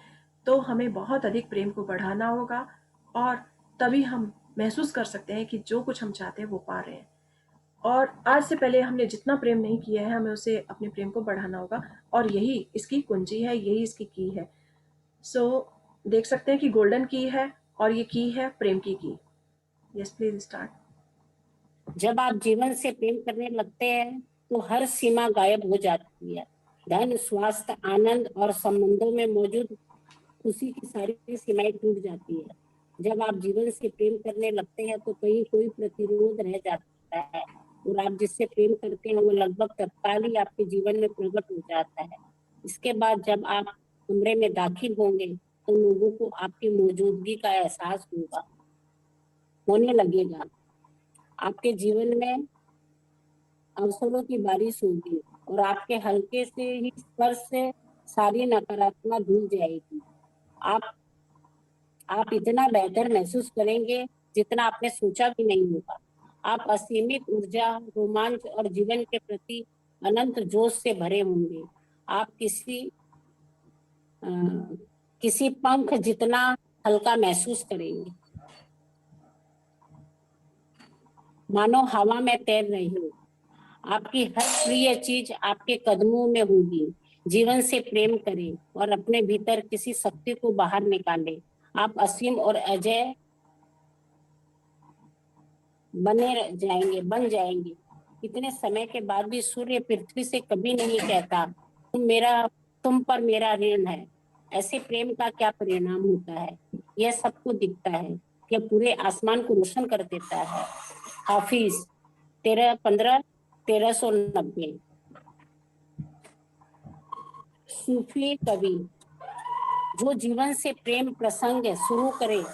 तो हमें बहुत अधिक प्रेम को बढ़ाना होगा, और तभी हम महसूस कर सकते हैं कि जो कुछ हम चाहते हैं वो पा रहे हैं। और आज से पहले हमने जितना प्रेम नहीं किया है, हमें उसे अपने प्रेम को बढ़ाना होगा, और यही इसकी कुंजी है, यही इसकी की है। सो देख सकते हैं कि गोल्डन की है, और ये की है प्रेम की। Yes, please start. जब आप जीवन से प्रेम करने लगते हैं तो हर सीमा गायब हो जाती है। धन, स्वास्थ्य, आनंद और संबंधों में मौजूद खुशी की सारी सीमाएं टूट जाती है। जब आप जीवन से प्रेम करने लगते हैं तो कहीं कोई प्रतिरोध रह जाता है, और आप जिससे प्रेम करते हैं वो लगभग तत्काल ही आपके जीवन में प्रकट हो जाता है। इसके बाद जब आप कमरे में दाखिल होंगे तो लोगों को आपकी मौजूदगी का एहसास होने लगेगा। आपके जीवन में अवसरों की बारिश होगी, और आपके हल्के से ही स्पर्श से सारी नकारात्मकता धुल जाएगी। आप इतना बेहतर महसूस करेंगे जितना आपने सोचा भी नहीं होगा। आप असीमित ऊर्जा, रोमांच और जीवन के प्रति अनंत जोश से भरे होंगे। आप किसी पंख जितना हल्का महसूस करेंगे, मानो हवा में तैर रहे हो। आपकी हर प्रिय चीज आपके कदमों में होगी। जीवन से प्रेम करें और अपने भीतर किसी शक्ति को बाहर निकालें। आप असीम और अजय बन जाएंगे। इतने समय के बाद भी सूर्य पृथ्वी से कभी नहीं कहता तुम पर मेरा ऋण है। ऐसे प्रेम का क्या परिणाम होता है? यह सबको दिखता है, यह पूरे आसमान को रोशन कर देता है। हाफिज 1390। सूफी कवि। जो जीवन से प्रेम प्रसंग शुरू करे,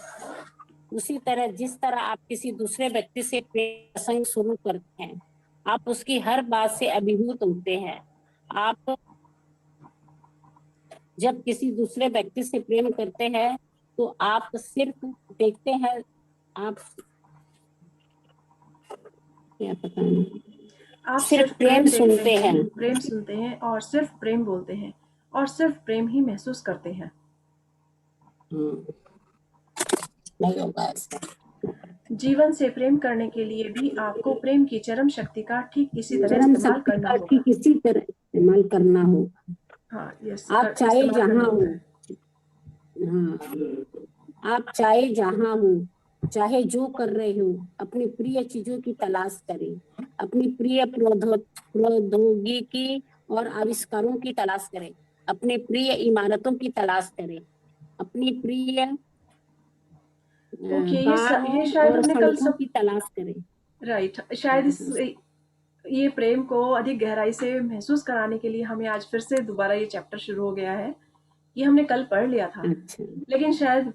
उसी तरह जिस तरह आप किसी दूसरे व्यक्ति से प्रेम प्रसंग शुरू करते हैं, आप उसकी हर बात से अभिभूत होते हैं। आप जब किसी दूसरे व्यक्ति से प्रेम करते हैं तो आप सिर्फ देखते हैं, आप क्या पता नहीं, आप सिर्फ प्रेम देखते सुनते हैं। प्रेम सुनते हैं, और सिर्फ प्रेम बोलते हैं, और सिर्फ प्रेम ही महसूस करते हैं। नहीं होगा ऐसा। जीवन से प्रेम करने के लिए भी आपको प्रेम की चरम शक्ति का ठीक इसी तरह चरम इस्तेमाल शक्ति करना का होगा। ठीक इसी तरह इस्तेमाल करना होगा। हाँ, यस, आप चाहे इस्तेमाल करना जहाँ हो, होगा। हाँ, आप चाहे जहाँ हो, चाहे जो कर रहे हो, अपनी प्रिय चीजों की तलाश करें। अपनी प्रिय प्रौद्योगिकी और आविष्कारों की तलाश करें। अपने प्रिय इमारतों की तलाश करें। अपनी प्रिय ओके, कारों ये शायद और हमने कल सड़कों की तलाश करें। राइट, शायद ये प्रेम को अधिक गहराई से महसूस कराने के लिए हमें आज फिर से दोबारा ये चैप्टर शुरू हो गया है। ये हमने कल पढ़ लिया था, अच्छा, लेकिन शायद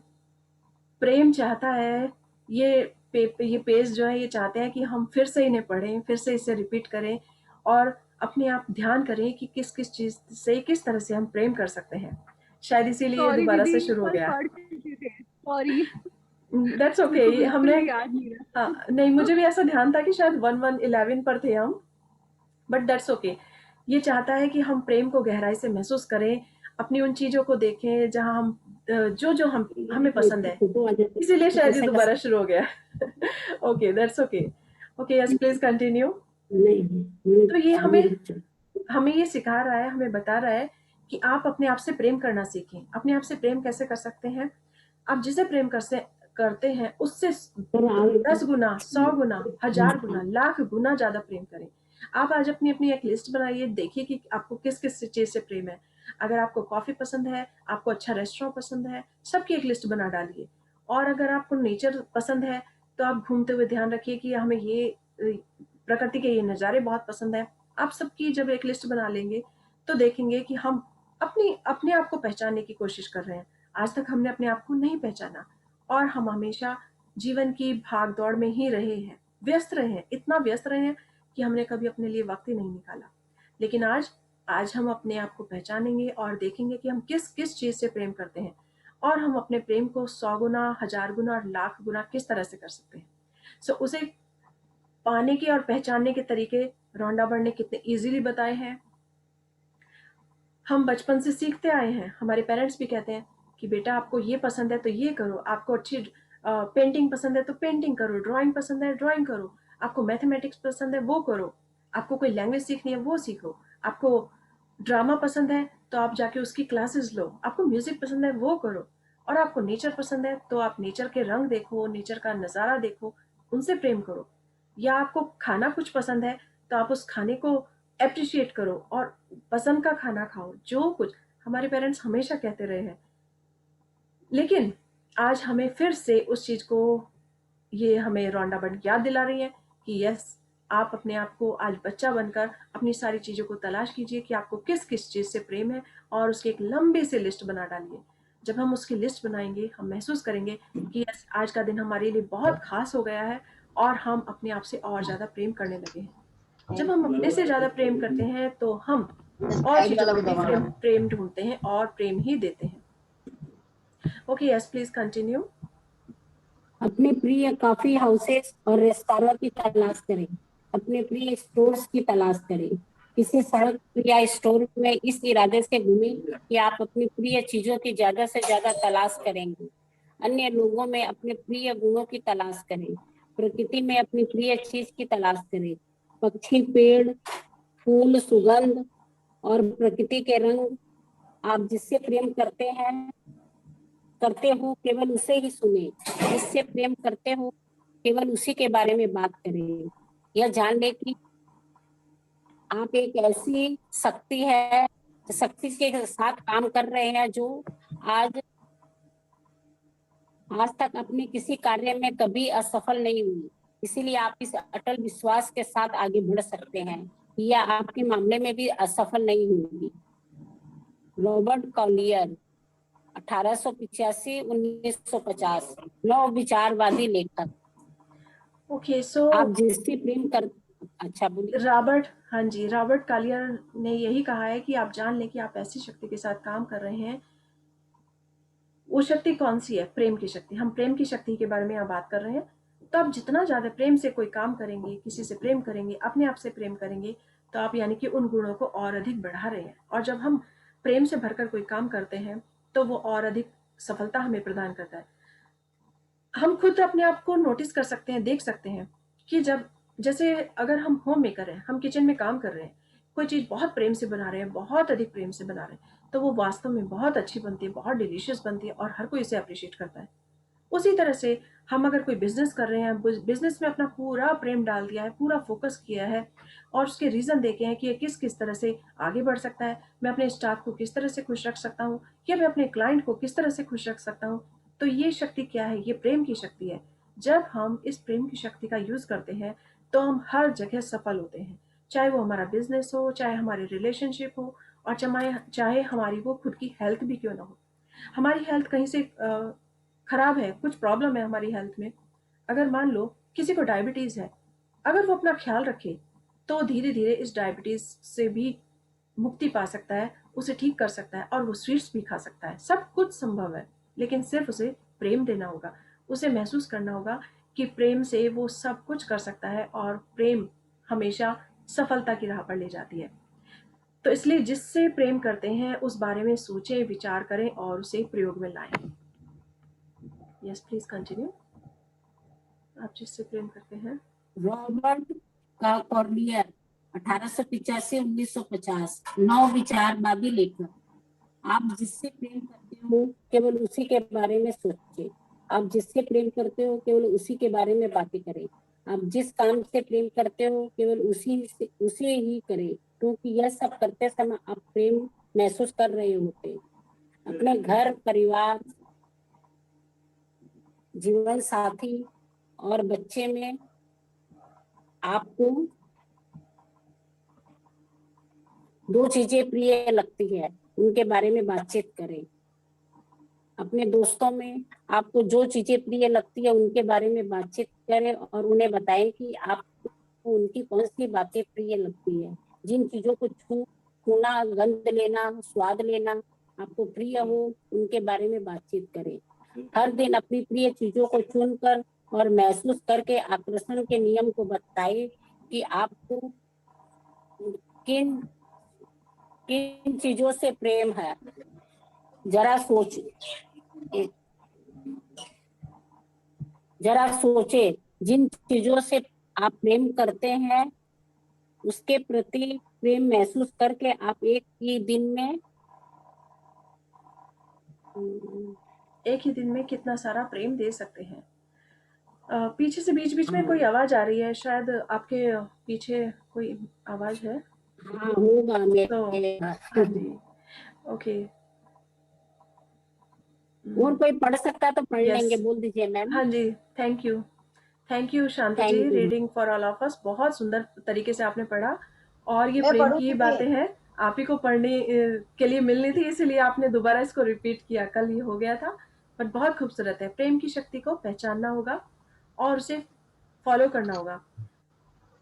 प्रेम चाहता है, ये पेज जो है, ये चाहते हैं कि हम फिर से इन्हें पढ़ें, फिर से इसे रिपीट करें, और अपने आप ध्यान करें कि किस किस चीज से, किस तरह से हम प्रेम कर सकते हैं। शायद इसीलिए सॉरी दोबारा से दीदी, शुरू हो कल गया। पढ़ चुके थे, सॉरी। दैट्स मेरे को ओके। बिल्कुल हमने भी याद नहीं रहा। हाँ, नहीं, मुझे भी ऐसा ध्यान था कि शायद 11 पर थे हम, बट दैट्स ओके। ये चाहता है कि हम प्रेम को गहराई से महसूस करें, अपनी उन चीजों को देखें जहां हम जो हमें पसंद है। फोटो आ जाते इसीलिए शायद ये कैसे दोबारा शुरू हो गया। Okay, that's okay. Okay, yes, please continue. नहीं, तो ये अभी रुक जाओ। हमें ये सिखा रहा है, हमें बता रहा है कि आप अपने आप से प्रेम करना सीखें। अपने आप से प्रेम कैसे कर सकते हैं? आप जिसे प्रेम करते हैं उससे 10 गुना, 100 गुना, 1000 गुना, लाख गुना ज्यादा प्रेम करें। आप आज अपनी अपनी एक लिस्ट बनाइए, देखिए कि आपको किस किस चीज से प्रेम है। अगर आपको कॉफी पसंद है, आपको अच्छा रेस्टोरेंट पसंद है, सबकी एक लिस्ट बना डालिए। और अगर आपको नेचर पसंद है, तो आप घूमते हुए ध्यान रखिए कि हमें ये प्रकृति के ये नज़ारे बहुत पसंद है। आप सबकी जब एक लिस्ट बना लेंगे, तो देखेंगे कि हम अपने आप को पहचानने की कोशिश कर रहे हैं। आज तक हमने अपने आप को नहीं पहचाना और हम हमेशा जीवन की भाग दौड़ में ही रहे हैं, व्यस्त रहे हैं, इतना व्यस्त रहे हैं कि हमने कभी अपने लिए वक्त ही नहीं निकाला। लेकिन आज हम अपने आप को पहचानेंगे और देखेंगे कि हम किस किस चीज से प्रेम करते हैं और हम अपने प्रेम को 100 गुना, 1000 गुना और लाख गुना किस तरह से कर सकते हैं। सो उसे पाने के और पहचानने के तरीके रोंडा बर्ड ने कितने इजीली बताए हैं। हम बचपन से सीखते आए हैं, हमारे पेरेंट्स भी कहते हैं कि बेटा आपको ये पसंद है तो ये करो, आपको अच्छी पेंटिंग पसंद है तो पेंटिंग करो, ड्राइंग पसंद है ड्राइंग करो, आपको मैथमेटिक्स पसंद है वो करो, आपको कोई लैंग्वेज सीखनी है वो सीखो, आपको ड्रामा पसंद है तो आप जाके उसकी क्लासेस लो, आपको म्यूजिक पसंद है वो करो, और आपको नेचर पसंद है तो आप नेचर के रंग देखो, नेचर का नज़ारा देखो, उनसे प्रेम करो। या आपको खाना कुछ पसंद है तो आप उस खाने को अप्रिशिएट करो और पसंद का खाना खाओ। जो कुछ हमारे पेरेंट्स हमेशा कहते रहे हैं, लेकिन आज हमें फिर से उस चीज को, ये हमें रोंडा बर्ड याद दिला रही है कि यस, आप अपने आप को आज बच्चा बनकर अपनी सारी चीजों को तलाश कीजिए कि आपको किस किस चीज से प्रेम है और उसकी एक लंबी सी लिस्ट बना डालिए। जब हम उसकी लिस्ट बनाएंगे हम महसूस करेंगे कि यस, आज का दिन हमारे लिए बहुत खास हो गया है और हम अपने आप से और ज्यादा प्रेम करने लगे हैं। जब हम अपने से ज्यादा प्रेम करते हैं तो हम और चीजों में भी प्रेम ढूंढते हैं और प्रेम ही देते हैं। Okay, yes please continue. अपने प्रिय कॉफी हाउसेस और रेस्तरां की तलाश करें। अपने प्रिय स्टोर्स की तलाश करें। किसी सड़क या स्टोर में इस इरादे से घूमें कि आप अपनी प्रिय चीजों की ज्यादा से ज्यादा तलाश करेंगे। अन्य लोगों में अपने प्रिय गुणों की तलाश करें। प्रकृति में अपनी प्रिय चीज की तलाश करें। पक्षी, पेड़, फूल, सुगंध और प्रकृति के रंग। आप जिससे प्रेम करते हो केवल उसे ही सुने। जिससे प्रेम करते हो केवल उसी के बारे में बात करें। यह जान ले कि आप एक ऐसी शक्ति के साथ काम कर रहे हैं जो आज तक अपने किसी कार्य में कभी असफल नहीं हुई। इसीलिए आप इस अटल विश्वास के साथ आगे बढ़ सकते हैं। यह आपके मामले में भी असफल नहीं होगी। रॉबर्ट कॉलियर, 1885-1950, नव विचारवादी लेखक। ओके, सो आप जिससे प्रेम कर, अच्छा बोलिए। रॉबर्ट कालियर ने यही कहा है कि आप जान लें कि आप ऐसी शक्ति के साथ काम कर रहे हैं। वो शक्ति कौन सी है? प्रेम की शक्ति। हम प्रेम की शक्ति के बारे में यहाँ बात कर रहे हैं। तो आप जितना ज्यादा प्रेम से कोई काम करेंगे, किसी से प्रेम करेंगे, अपने आप से प्रेम करेंगे, तो आप यानी कि उन गुणों को और अधिक बढ़ा रहे हैं। और जब हम प्रेम से भरकर कोई काम करते हैं तो वो और अधिक सफलता हमें प्रदान करता है। हम खुद अपने आप को नोटिस कर सकते हैं, देख सकते हैं कि जब, जैसे अगर हम होम मेकर हैं, हम किचन में काम कर रहे हैं, कोई चीज बहुत प्रेम से बना रहे हैं, बहुत अधिक प्रेम से बना रहे हैं, तो वो वास्तव में बहुत अच्छी बनती है, बहुत डिलीशियस बनती है और हर कोई इसे अप्रिशिएट करता है। उसी तरह से हम अगर कोई बिजनेस कर रहे हैं, बिजनेस में अपना पूरा प्रेम डाल दिया है, पूरा फोकस किया है और उसके रीजन देखे हैं कि ये किस किस तरह से आगे बढ़ सकता है, मैं अपने स्टाफ को किस तरह से खुश रख सकता हूँ, या मैं अपने क्लाइंट को किस तरह से खुश रख सकता हूँ, तो ये शक्ति क्या है? ये प्रेम की शक्ति है। जब हम इस प्रेम की शक्ति का यूज करते हैं तो हम हर जगह सफल होते हैं, चाहे वो हमारा बिजनेस हो, चाहे हमारी रिलेशनशिप हो, और चाहे हमारी वो खुद की हेल्थ भी क्यों ना हो। हमारी हेल्थ कहीं से खराब है, कुछ प्रॉब्लम है हमारी हेल्थ में, अगर मान लो किसी को डायबिटीज है, अगर वो अपना ख्याल रखे तो धीरे धीरे इस डायबिटीज से भी मुक्ति पा सकता है, उसे ठीक कर सकता है और वो स्वीट्स भी खा सकता है। सब कुछ संभव है, लेकिन सिर्फ उसे प्रेम देना होगा, उसे महसूस करना होगा कि प्रेम से वो सब कुछ कर सकता है और प्रेम हमेशा सफलता की राह पर ले जाती है। तो इसलिए जिससे प्रेम करते हैं उस बारे में सोचें, विचार करें और उसे प्रयोग में लाएं। Yes please continue. आप जिससे प्रेम करते हैं। रॉबर्ट कॉर्लियर, 1885-1950, नव विचारवादी लेखक। आप जिससे प्रेम करते हो केवल उसी के बारे में सोचें। आप जिससे प्रेम करते हो केवल उसी के बारे में बातें करें। आप जिस काम से प्रेम करते हो केवल उसे ही करें, क्योंकि यह सब करते समय आप प्रेम महसूस कर रहे होते हैं। अपने घर, परिवार, जीवन साथी और बच्चे में आपको दो चीजें प्रिय लगती है, उनके बारे में बातचीत करें। अपने दोस्तों में आपको जो चीजें प्रिय लगती है उनके बारे में बातचीत करें और उन्हें बताएं कि आपको उनकी कौन सी बातें प्रिय लगती है। जिन चीजों को छूना, गंध लेना, स्वाद लेना आपको प्रिय हो, उनके बारे में बातचीत करें। हर दिन अपनी प्रिय चीजों को चुनकर और महसूस करके आकर्षण के नियम को बताएं कि आपको किन किन चीजों से प्रेम है। जरा सोचे जिन चीजों से आप प्रेम करते हैं उसके प्रति प्रेम महसूस करके आप एक ही दिन में कितना सारा प्रेम दे सकते हैं। पीछे से बीच बीच में कोई आवाज आ रही है, शायद आपके पीछे कोई आवाज है। हाँ होगा तो हाँ जी, ओके। और कोई पढ़ सकता तो पढ़ Yes. लेंगे, बोल दीजिए मैम। हाँ जी, thank you Shanti ji, reading for all of us. बहुत सुंदर तरीके से आपने पढ़ा और ये प्रेम की बातें हैं, आप ही को पढ़ने के लिए मिलनी थी, इसीलिए आपने दोबारा इसको रिपीट किया। कल ये हो गया था, पर बहुत खूबसूरत है। प्रेम की शक्ति को पहचानना होगा और उसे फॉलो करना होगा।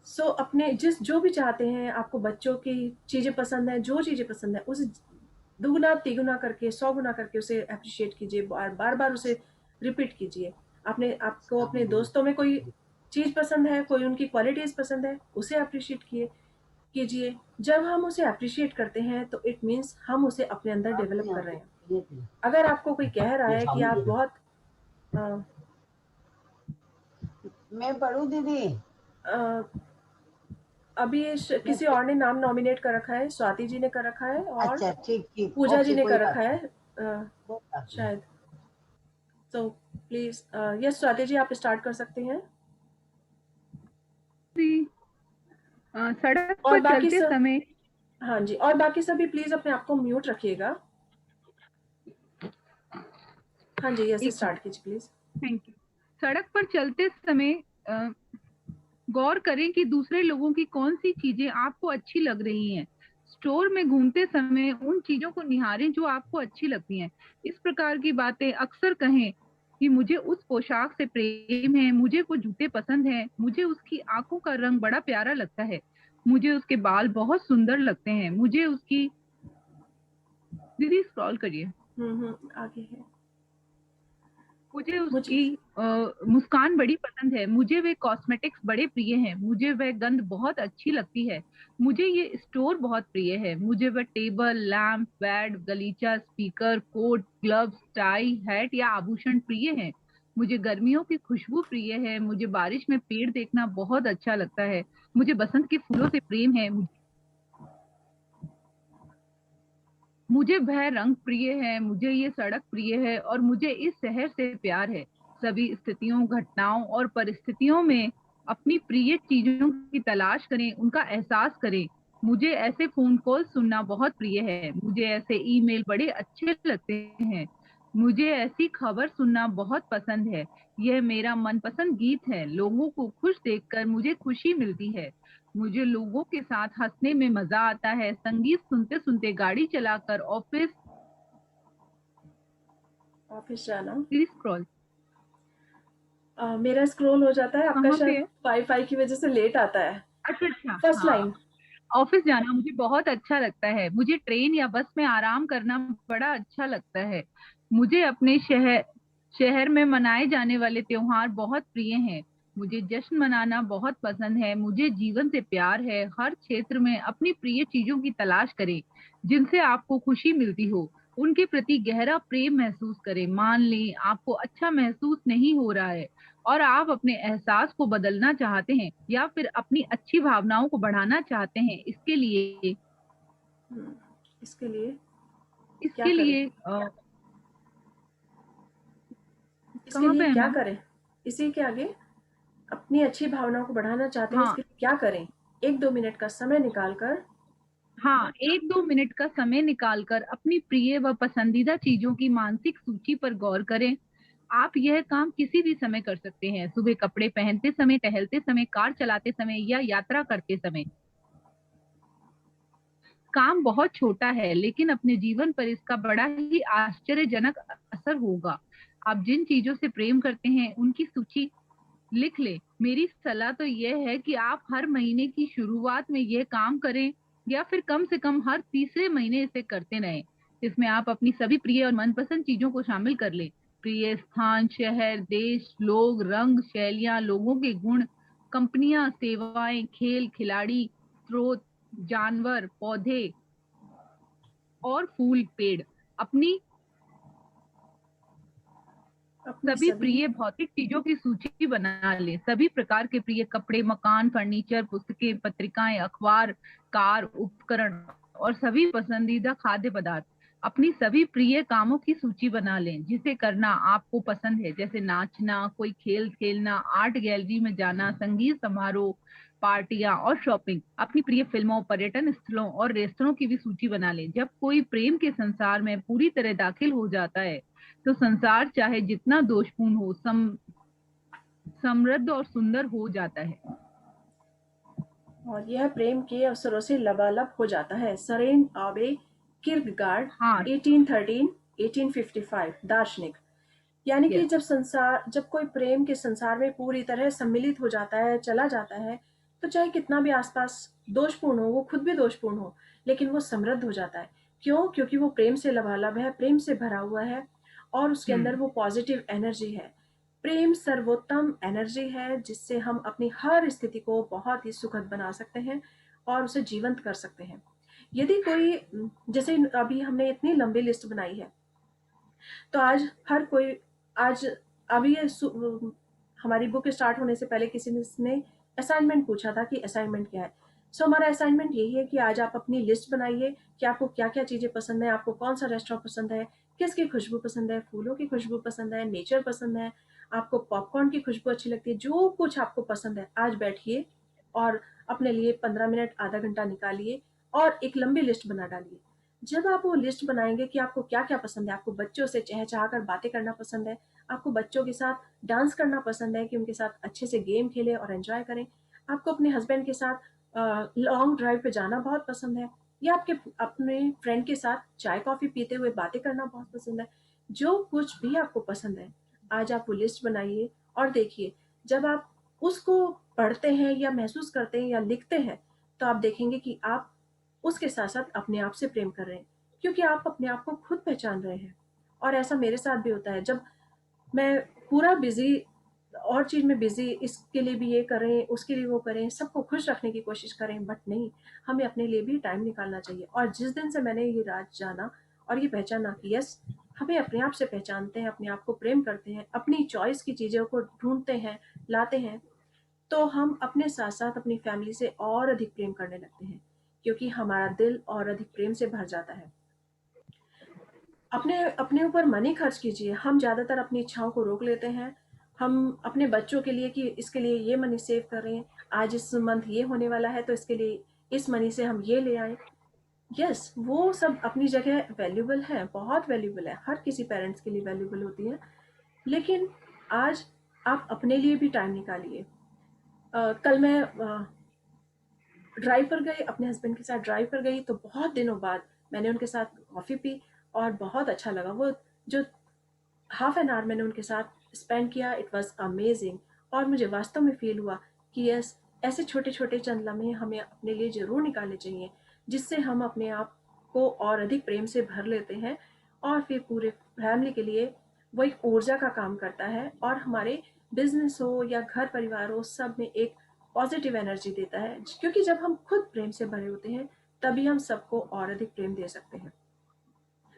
सो अपने जो भी चाहते हैं, आपको बच्चों की चीजें पसंद है, जो चीजें पसंद है उसे दुगुना तिगुना करके 100 गुना करके उसे अप्रिशिएट कीजिए, बार बार उसे रिपीट कीजिए। आपको अपने दोस्तों में कोई चीज पसंद है, कोई उनकी क्वालिटीज पसंद है, उसे अप्रिशिएट कीजिए। जब हम उसे अप्रिशिएट करते हैं तो इट मीन्स हम उसे अपने अंदर डेवलप कर रहे हैं। अगर आपको कोई कह रहा है कि आप बहुत मैं पढ़ूं दीदी? अभी किसी और ने नाम नॉमिनेट कर रखा है, स्वाति जी ने कर रखा है और अच्छा ठीक पूजा जी ने कर रखा है शायद। तो प्लीज यस स्वाति जी, आप स्टार्ट कर सकते हैं। सड़क पर चलते समय, हाँ जी, और बाकी सभी प्लीज अपने आप को म्यूट रखिएगा। हाँ जी, यस स्टार्ट कीजिए प्लीज। Thank you. सड़क पर चलते समय गौर करें कि दूसरे लोगों की कौन सी चीजें आपको अच्छी लग रही हैं। स्टोर में घूमते समय उन चीजों को निहारें जो आपको अच्छी लगती हैं। इस प्रकार की बातें अक्सर कहें कि मुझे उस पोशाक से प्रेम है, मुझे वो जूते पसंद हैं, मुझे उसकी आंखों का रंग बड़ा प्यारा लगता है, मुझे उसके बाल बहुत सुंदर लगते हैं, मुझे उसकी, दीदी स्क्रॉल करिए, आगे है, मुझे उसकी मुस्कान बड़ी पसंद है, मुझे वे कॉस्मेटिक्स बड़े प्रिय हैं, मुझे वह गंध बहुत अच्छी लगती है, मुझे ये स्टोर बहुत प्रिय है, मुझे वह टेबल, लैंप, बेड, गलीचा, speaker, coat, gloves, tie, hat या आभूषण प्रिय हैं, मुझे गर्मियों की खुशबू प्रिय है, मुझे बारिश में पेड़ देखना बहुत अच्छा लगता है, मुझे बसंत के फूलों से प्रेम है, मुझे वह रंग प्रिय है, मुझे ये सड़क प्रिय है और मुझे इस शहर से प्यार है। सभी स्थितियों, घटनाओं और परिस्थितियों में अपनी प्रिय चीजों की तलाश करें, उनका एहसास करें। मुझे ऐसे फोन कॉल सुनना बहुत प्रिय है, मुझे ऐसे ईमेल बड़े अच्छे लगते हैं, मुझे ऐसी खबर सुनना बहुत पसंद है, यह मेरा मनपसंद गीत है, लोगों को खुश देखकर मुझे खुशी मिलती है, मुझे लोगों के साथ हंसने में मजा आता है, संगीत सुनते सुनते गाड़ी चलाकर ऑफिस जाना। स्क्रॉल मेरा स्क्रॉल हो जाता है, आपका शायद वाईफाई की वजह से लेट आता है। अच्छा, फर्स्ट लाइन। ऑफिस जाना मुझे बहुत अच्छा लगता है, मुझे ट्रेन या बस में आराम करना बड़ा अच्छा लगता है, मुझे अपने शहर में मनाए जाने वाले त्योहार बहुत प्रिय हैं, मुझे जश्न मनाना बहुत पसंद है, मुझे जीवन से प्यार है। हर क्षेत्र में अपनी प्रिय चीजों की तलाश करें जिनसे आपको खुशी मिलती हो, उनके प्रति गहरा प्रेम महसूस करें। मान लें आपको अच्छा महसूस नहीं हो रहा है और आप अपने एहसास को बदलना चाहते हैं या फिर अपनी अच्छी भावनाओं को बढ़ाना चाहते हैं, इसके लिए क्या करें? इसी के आगे अपनी अच्छी भावनाओं को बढ़ाना चाहते हैं, इसके लिए क्या करें? 1-2 मिनट का समय निकालकर 1-2 मिनट का समय निकालकर अपनी प्रिय व पसंदीदा चीजों की मानसिक सूची पर गौर करें। आप यह काम किसी भी समय कर सकते हैं, सुबह कपड़े पहनते समय, टहलते समय, कार चलाते समय या यात्रा करते समय। काम बहुत छोटा है, लेकिन अपने जीवन पर इसका बड़ा ही आश्चर्यजनक असर होगा। आप जिन चीजों से प्रेम करते हैं उनकी सूची लिख ले। मेरी सलाह तो यह है कि आप हर महीने की शुरुआत में यह काम करें, या फिर कम से कम हर तीसरे महीने इसे करते रहें। इसमें आप अपनी सभी प्रिय और मनपसंद चीजों को शामिल कर लें। प्रिय स्थान, शहर, देश, लोग, रंग, शैलियां, लोगों के गुण, कंपनियां, सेवाएं, खेल, खिलाड़ी, स्रोत, जानवर, पौधे और फूल, पेड़। अपनी सभी प्रिय भौतिक चीजों की सूची बना ले। सभी प्रकार के प्रिय कपड़े, मकान, फर्नीचर, पुस्तकें, पत्रिकाएं, अखबार, कार, उपकरण और सभी पसंदीदा खाद्य पदार्थ। अपनी सभी प्रिय कामों की सूची बना लें जिसे करना आपको पसंद है, जैसे नाचना, कोई खेल खेलना, आर्ट गैलरी में जाना, संगीत समारोह, पार्टियां और शॉपिंग। अपनी प्रिय फिल्मों, पर्यटन स्थलों और रेस्तरां की भी सूची बना लें। जब कोई प्रेम के संसार में पूरी तरह दाखिल हो जाता है तो संसार चाहे जितना दोषपूर्ण हो, समृद्ध और सुंदर हो जाता है। और यह प्रेम के अवसरों से लबालब हो जाता है। सरेन आबे किर्कगार्ड, हाँ 1813-1855 दार्शनिक। यानी कि जब कोई प्रेम के संसार में पूरी तरह सम्मिलित हो जाता है, चला जाता है, तो चाहे कितना भी आसपास दोषपूर्ण हो, वो खुद भी दोषपूर्ण हो, लेकिन वो समृद्ध हो जाता है। क्यों? क्योंकि वो प्रेम से लबालब है, प्रेम से भरा हुआ है और उसके अंदर वो पॉजिटिव एनर्जी है। प्रेम सर्वोत्तम एनर्जी है जिससे हम अपनी हर स्थिति को बहुत ही सुखद बना सकते हैं और उसे जीवंत कर सकते हैं। यदि कोई, जैसे अभी हमने इतनी लंबी लिस्ट बनाई है, तो आज अभी हमारी बुक स्टार्ट होने से पहले किसी ने असाइनमेंट पूछा था कि असाइनमेंट क्या है। सो हमारा असाइनमेंट यही है कि आज आप अपनी लिस्ट बनाइए कि आपको क्या क्या चीज़ें पसंद है, आपको कौन सा रेस्टोरेंट पसंद है, किसकी खुशबू पसंद है, फूलों की खुशबू पसंद है, नेचर पसंद है, आपको पॉपकॉर्न की खुशबू अच्छी लगती है, जो कुछ आपको पसंद है आज बैठिए और अपने लिए 15 मिनट, आधा घंटा निकालिए और एक लंबी लिस्ट बना डालिए। जब आप वो लिस्ट बनाएंगे कि आपको क्या क्या पसंद है, आपको बच्चों से चहचहा कर बातें करना पसंद है, आपको बच्चों के साथ डांस करना पसंद है कि उनके साथ अच्छे से गेम खेलें और एंजॉय करें, आपको अपने हस्बैंड के साथ लॉन्ग ड्राइव पे जाना बहुत पसंद है, या आपके अपने फ्रेंड के साथ चाय कॉफ़ी पीते हुए बातें करना बहुत पसंद है, जो कुछ भी आपको पसंद है आज आप वो लिस्ट बनाइए और देखिए। जब आप उसको पढ़ते हैं या महसूस करते हैं या लिखते हैं, तो आप देखेंगे कि आप उसके साथ साथ अपने आप से प्रेम कर रहे हैं, क्योंकि आप अपने आप को खुद पहचान रहे हैं। और ऐसा मेरे साथ भी होता है, जब मैं पूरा बिजी और चीज में बिजी, इसके लिए भी ये करें, उसके लिए वो करें, सबको खुश रखने की कोशिश करें, बट नहीं, हमें अपने लिए भी टाइम निकालना चाहिए। और जिस दिन से मैंने ये राज जाना और ये पहचाना कि यस, हमें अपने आप से पहचानते हैं, अपने आप को प्रेम करते हैं, अपनी चॉइस की चीज़ों को ढूंढते हैं, लाते हैं, तो हम अपने साथ साथ अपनी फैमिली से और अधिक प्रेम करने लगते हैं, क्योंकि हमारा दिल और अधिक प्रेम से भर जाता है। अपने अपने ऊपर मनी खर्च कीजिए। हम ज़्यादातर अपनी इच्छाओं को रोक लेते हैं। हम अपने बच्चों के लिए कि इसके लिए ये मनी सेव कर रहे हैं, आज इस मंथ ये होने वाला है तो इसके लिए इस मनी से हम ये ले आए। यस, वो सब अपनी जगह वैल्यूबल है, बहुत वैल्यूबल है, हर किसी पेरेंट्स के लिए वैल्यूबल होती है। लेकिन आज आप अपने लिए भी टाइम निकालिए। कल मैं ड्राइव पर गई, अपने हस्बैंड के साथ ड्राइव पर गई, तो बहुत दिनों बाद मैंने उनके साथ कॉफ़ी पी और बहुत अच्छा लगा। वो जो हाफ एन आवर मैंने उनके साथ स्पेंड किया, इट वाज अमेजिंग। और मुझे वास्तव में फील हुआ कि यस, ऐसे छोटे छोटे चंद लम्हे हमें अपने लिए ज़रूर निकालने चाहिए, जिससे हम अपने आप को और अधिक प्रेम से भर लेते हैं और फिर पूरे फैमिली के लिए वो एक ऊर्जा का काम करता है और हमारे बिजनेस हो या घर परिवार हो, सब में एक पॉजिटिव एनर्जी देता है। क्योंकि जब हम खुद प्रेम से भरे होते हैं, तभी हम सबको और अधिक प्रेम दे सकते हैं,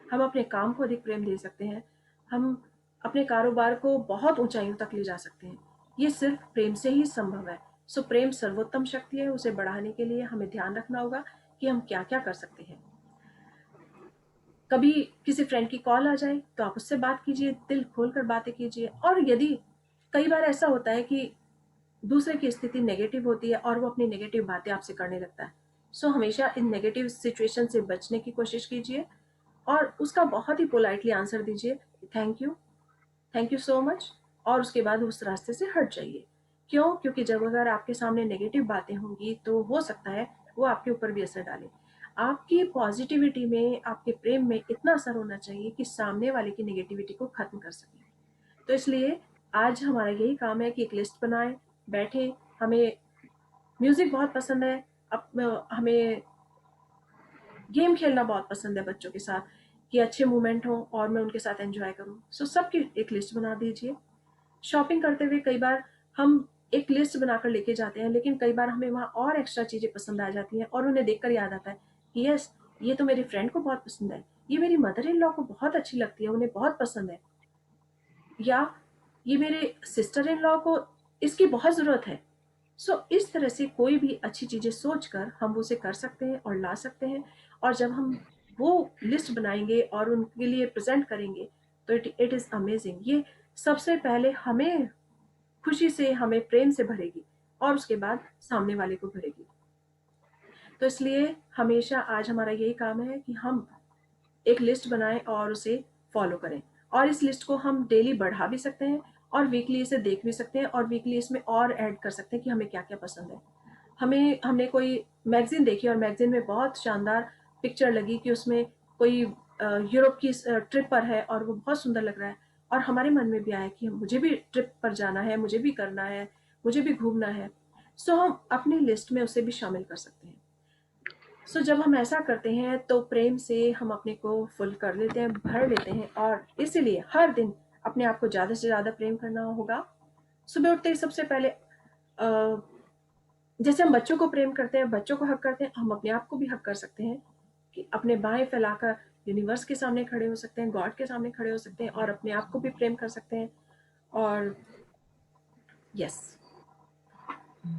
हम अपने काम को अधिक प्रेम दे सकते हैं, हम अपने कारोबार को बहुत ऊंचाइयों तक ले जा सकते हैं। ये सिर्फ प्रेम से ही संभव है। सो प्रेम सर्वोत्तम शक्ति है, उसे बढ़ाने के लिए हमें ध्यान रखना होगा कि हम क्या क्या कर सकते हैं। कभी किसी फ्रेंड की कॉल आ जाए तो आप उससे बात कीजिए, दिल खोलकर बातें कीजिए। और यदि कई बार ऐसा होता है कि दूसरे की स्थिति नेगेटिव होती है और वो अपनी नेगेटिव बातें आपसे करने लगता है, सो हमेशा इन नेगेटिव सिचुएशन से बचने की कोशिश कीजिए और उसका बहुत ही पोलाइटली आंसर दीजिए, थैंक यू सो मच, और उसके बाद उस रास्ते से हट जाइए। क्यों? क्योंकि जब अगर आपके सामने नेगेटिव बातें होंगी तो हो सकता है वो आपके ऊपर भी असर डाले। आपकी पॉजिटिविटी में, आपके प्रेम में इतना असर होना चाहिए कि सामने वाले की नेगेटिविटी को खत्म कर सकें। तो इसलिए आज हमारा यही काम है कि एक लिस्ट बनाएं, बैठें। हमें म्यूजिक बहुत पसंद है, अब हमें गेम खेलना बहुत पसंद है बच्चों के साथ, कि अच्छे मोमेंट हो और मैं उनके साथ एंजॉय करूं। सो सबकी एक लिस्ट बना दीजिए। शॉपिंग करते हुए कई बार हम एक लिस्ट बनाकर लेके जाते हैं, लेकिन कई बार हमें वहाँ और एक्स्ट्रा चीज़ें पसंद आ जाती हैं और उन्हें देखकर याद आता है कि यस, ये तो मेरे फ्रेंड को बहुत पसंद है, ये मेरी मदर इन लॉ को बहुत अच्छी लगती है, उन्हें बहुत पसंद है, या ये मेरे सिस्टर इन लॉ को इसकी बहुत ज़रूरत है। सो इस तरह से कोई भी अच्छी चीज़ें सोचकर हम उसे कर सकते हैं और ला सकते हैं। और जब हम वो लिस्ट बनाएंगे और उनके लिए प्रेजेंट करेंगे तो इट इज़ अमेजिंग। ये सबसे पहले हमें खुशी से, हमें प्रेम से भरेगी और उसके बाद सामने वाले को भरेगी। तो इसलिए हमेशा आज हमारा यही काम है कि हम एक लिस्ट बनाएं और उसे फॉलो करें, और इस लिस्ट को हम डेली बढ़ा भी सकते हैं और वीकली इसे देख भी सकते हैं और वीकली इसमें और ऐड कर सकते हैं कि हमें क्या क्या पसंद है। हमने कोई मैगजीन देखी और मैगजीन में बहुत शानदार पिक्चर लगी कि उसमें कोई यूरोप की ट्रिप पर है और वो बहुत सुंदर लग रहा है, और हमारे मन में भी आया कि मुझे भी ट्रिप पर जाना है, मुझे भी करना है, मुझे भी घूमना है। सो हम अपनी लिस्ट में उसे भी शामिल कर सकते हैं। सो जब हम ऐसा करते हैं तो प्रेम से हम अपने को फुल कर लेते हैं, भर लेते हैं, और इसीलिए हर दिन अपने आप को ज़्यादा से ज़्यादा प्रेम करना होगा। सुबह उठते ही सबसे पहले जैसे हम बच्चों को प्रेम करते हैं, बच्चों को हक करते हैं, हम अपने आप को भी हक कर सकते हैं कि अपने बाहें फैलाकर यूनिवर्स के सामने खड़े हो सकते हैं, गॉड के सामने खड़े हो सकते हैं और अपने आप को भी प्रेम कर सकते हैं। और यस,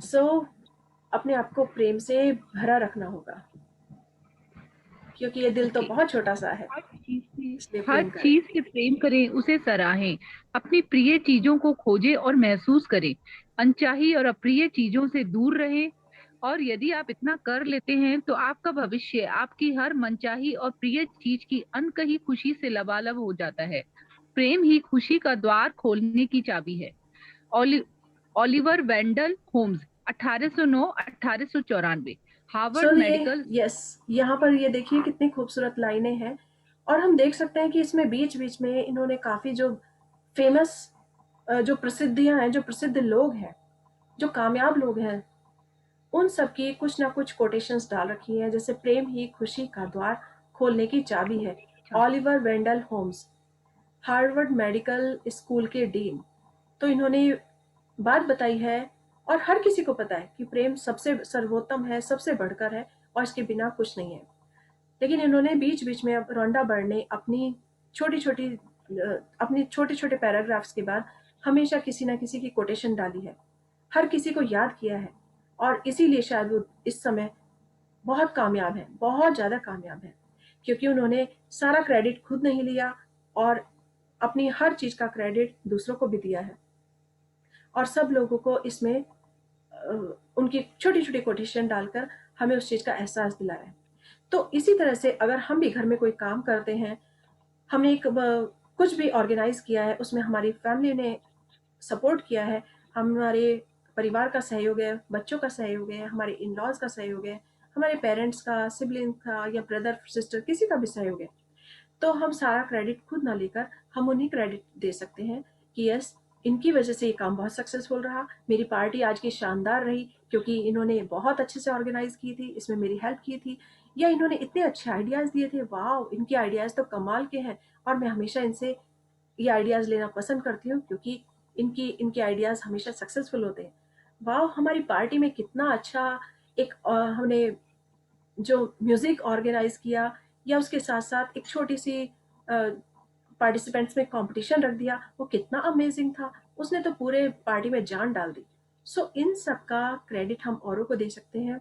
सो अपने आप को प्रेम से भरा रखना होगा, क्योंकि ये दिल तो Okay. बहुत छोटा सा है, हर चीज इसलिए हर प्रेम करें। चीज से प्रेम करें, उसे सराहें, अपनी प्रिय चीजों को खोजें और महसूस करें, अनचाही और अप्रिय चीजों से दूर रहें। और यदि आप इतना कर लेते हैं तो आपका भविष्य आपकी हर मनचाही और प्रिय चीज की अनकही खुशी से लबालब हो जाता है। प्रेम ही खुशी का द्वार खोलने की चाबी है। ओलिवर वेंडल होम्स, 1809-1894, सो हार्वर्ड ये मेडिकल। यस, यहाँ पर ये देखिए कितनी खूबसूरत लाइनें हैं, और हम देख सकते हैं कि इसमें बीच बीच में इन्होंने काफ़ी जो फेमस, जो प्रसिद्धियाँ हैं, जो प्रसिद्ध लोग हैं, जो कामयाब लोग हैं, उन सब की कुछ ना कुछ कोटेशंस डाल रखी हैं। जैसे प्रेम ही खुशी का द्वार खोलने की चाबी है, Oliver Wendell Holmes, Harvard Medical School के डीन। तो इन्होंने बात बताई है, और हर किसी को पता है कि प्रेम सबसे सर्वोत्तम है, सबसे बढ़कर है, और इसके बिना कुछ नहीं है। लेकिन इन्होंने बीच बीच में, अब रोंडा बर्ड ने अपनी छोटे छोटे पैराग्राफ्स के बाद हमेशा किसी ना किसी की कोटेशन डाली है, हर किसी को याद किया है, और इसीलिए शायद वो इस समय बहुत कामयाब है, बहुत ज़्यादा कामयाब है, क्योंकि उन्होंने सारा क्रेडिट खुद नहीं लिया और अपनी हर चीज़ का क्रेडिट दूसरों को भी दिया है, और सब लोगों को इसमें उनकी छोटी छोटी कोटेशन डालकर हमें उस चीज़ का एहसास दिलाया है। तो इसी तरह से अगर हम भी घर में कोई काम करते हैं, हमने कुछ भी ऑर्गेनाइज किया है, उसमें हमारी फैमिली ने सपोर्ट किया है, हमारे परिवार का सहयोग है, बच्चों का सहयोग है, हमारे इन लॉज का सहयोग है, हमारे पेरेंट्स का, सिबलिंग का, या ब्रदर सिस्टर किसी का भी सहयोग है, तो हम सारा क्रेडिट खुद ना लेकर हम उन्हें क्रेडिट दे सकते हैं कि यस, इनकी वजह से ये काम बहुत सक्सेसफुल रहा, मेरी पार्टी आज की शानदार रही क्योंकि इन्होंने बहुत अच्छे से ऑर्गेनाइज की थी, इसमें मेरी हेल्प की थी, या इन्होंने इतने अच्छे आइडियाज़ दिए थे, वाह इनके आइडियाज़ तो कमाल के हैं, और मैं हमेशा इनसे ये आइडियाज़ लेना पसंद करती हूँ क्योंकि इनके आइडियाज़ हमेशा सक्सेसफुल होते हैं। वाह, हमारी पार्टी में कितना अच्छा एक हमने जो म्यूज़िक ऑर्गेनाइज किया, या उसके साथ साथ एक छोटी सी पार्टिसिपेंट्स में कंपटीशन रख दिया, वो कितना अमेजिंग था, उसने तो पूरे पार्टी में जान डाल दी। सो इन सब का क्रेडिट हम औरों को दे सकते हैं।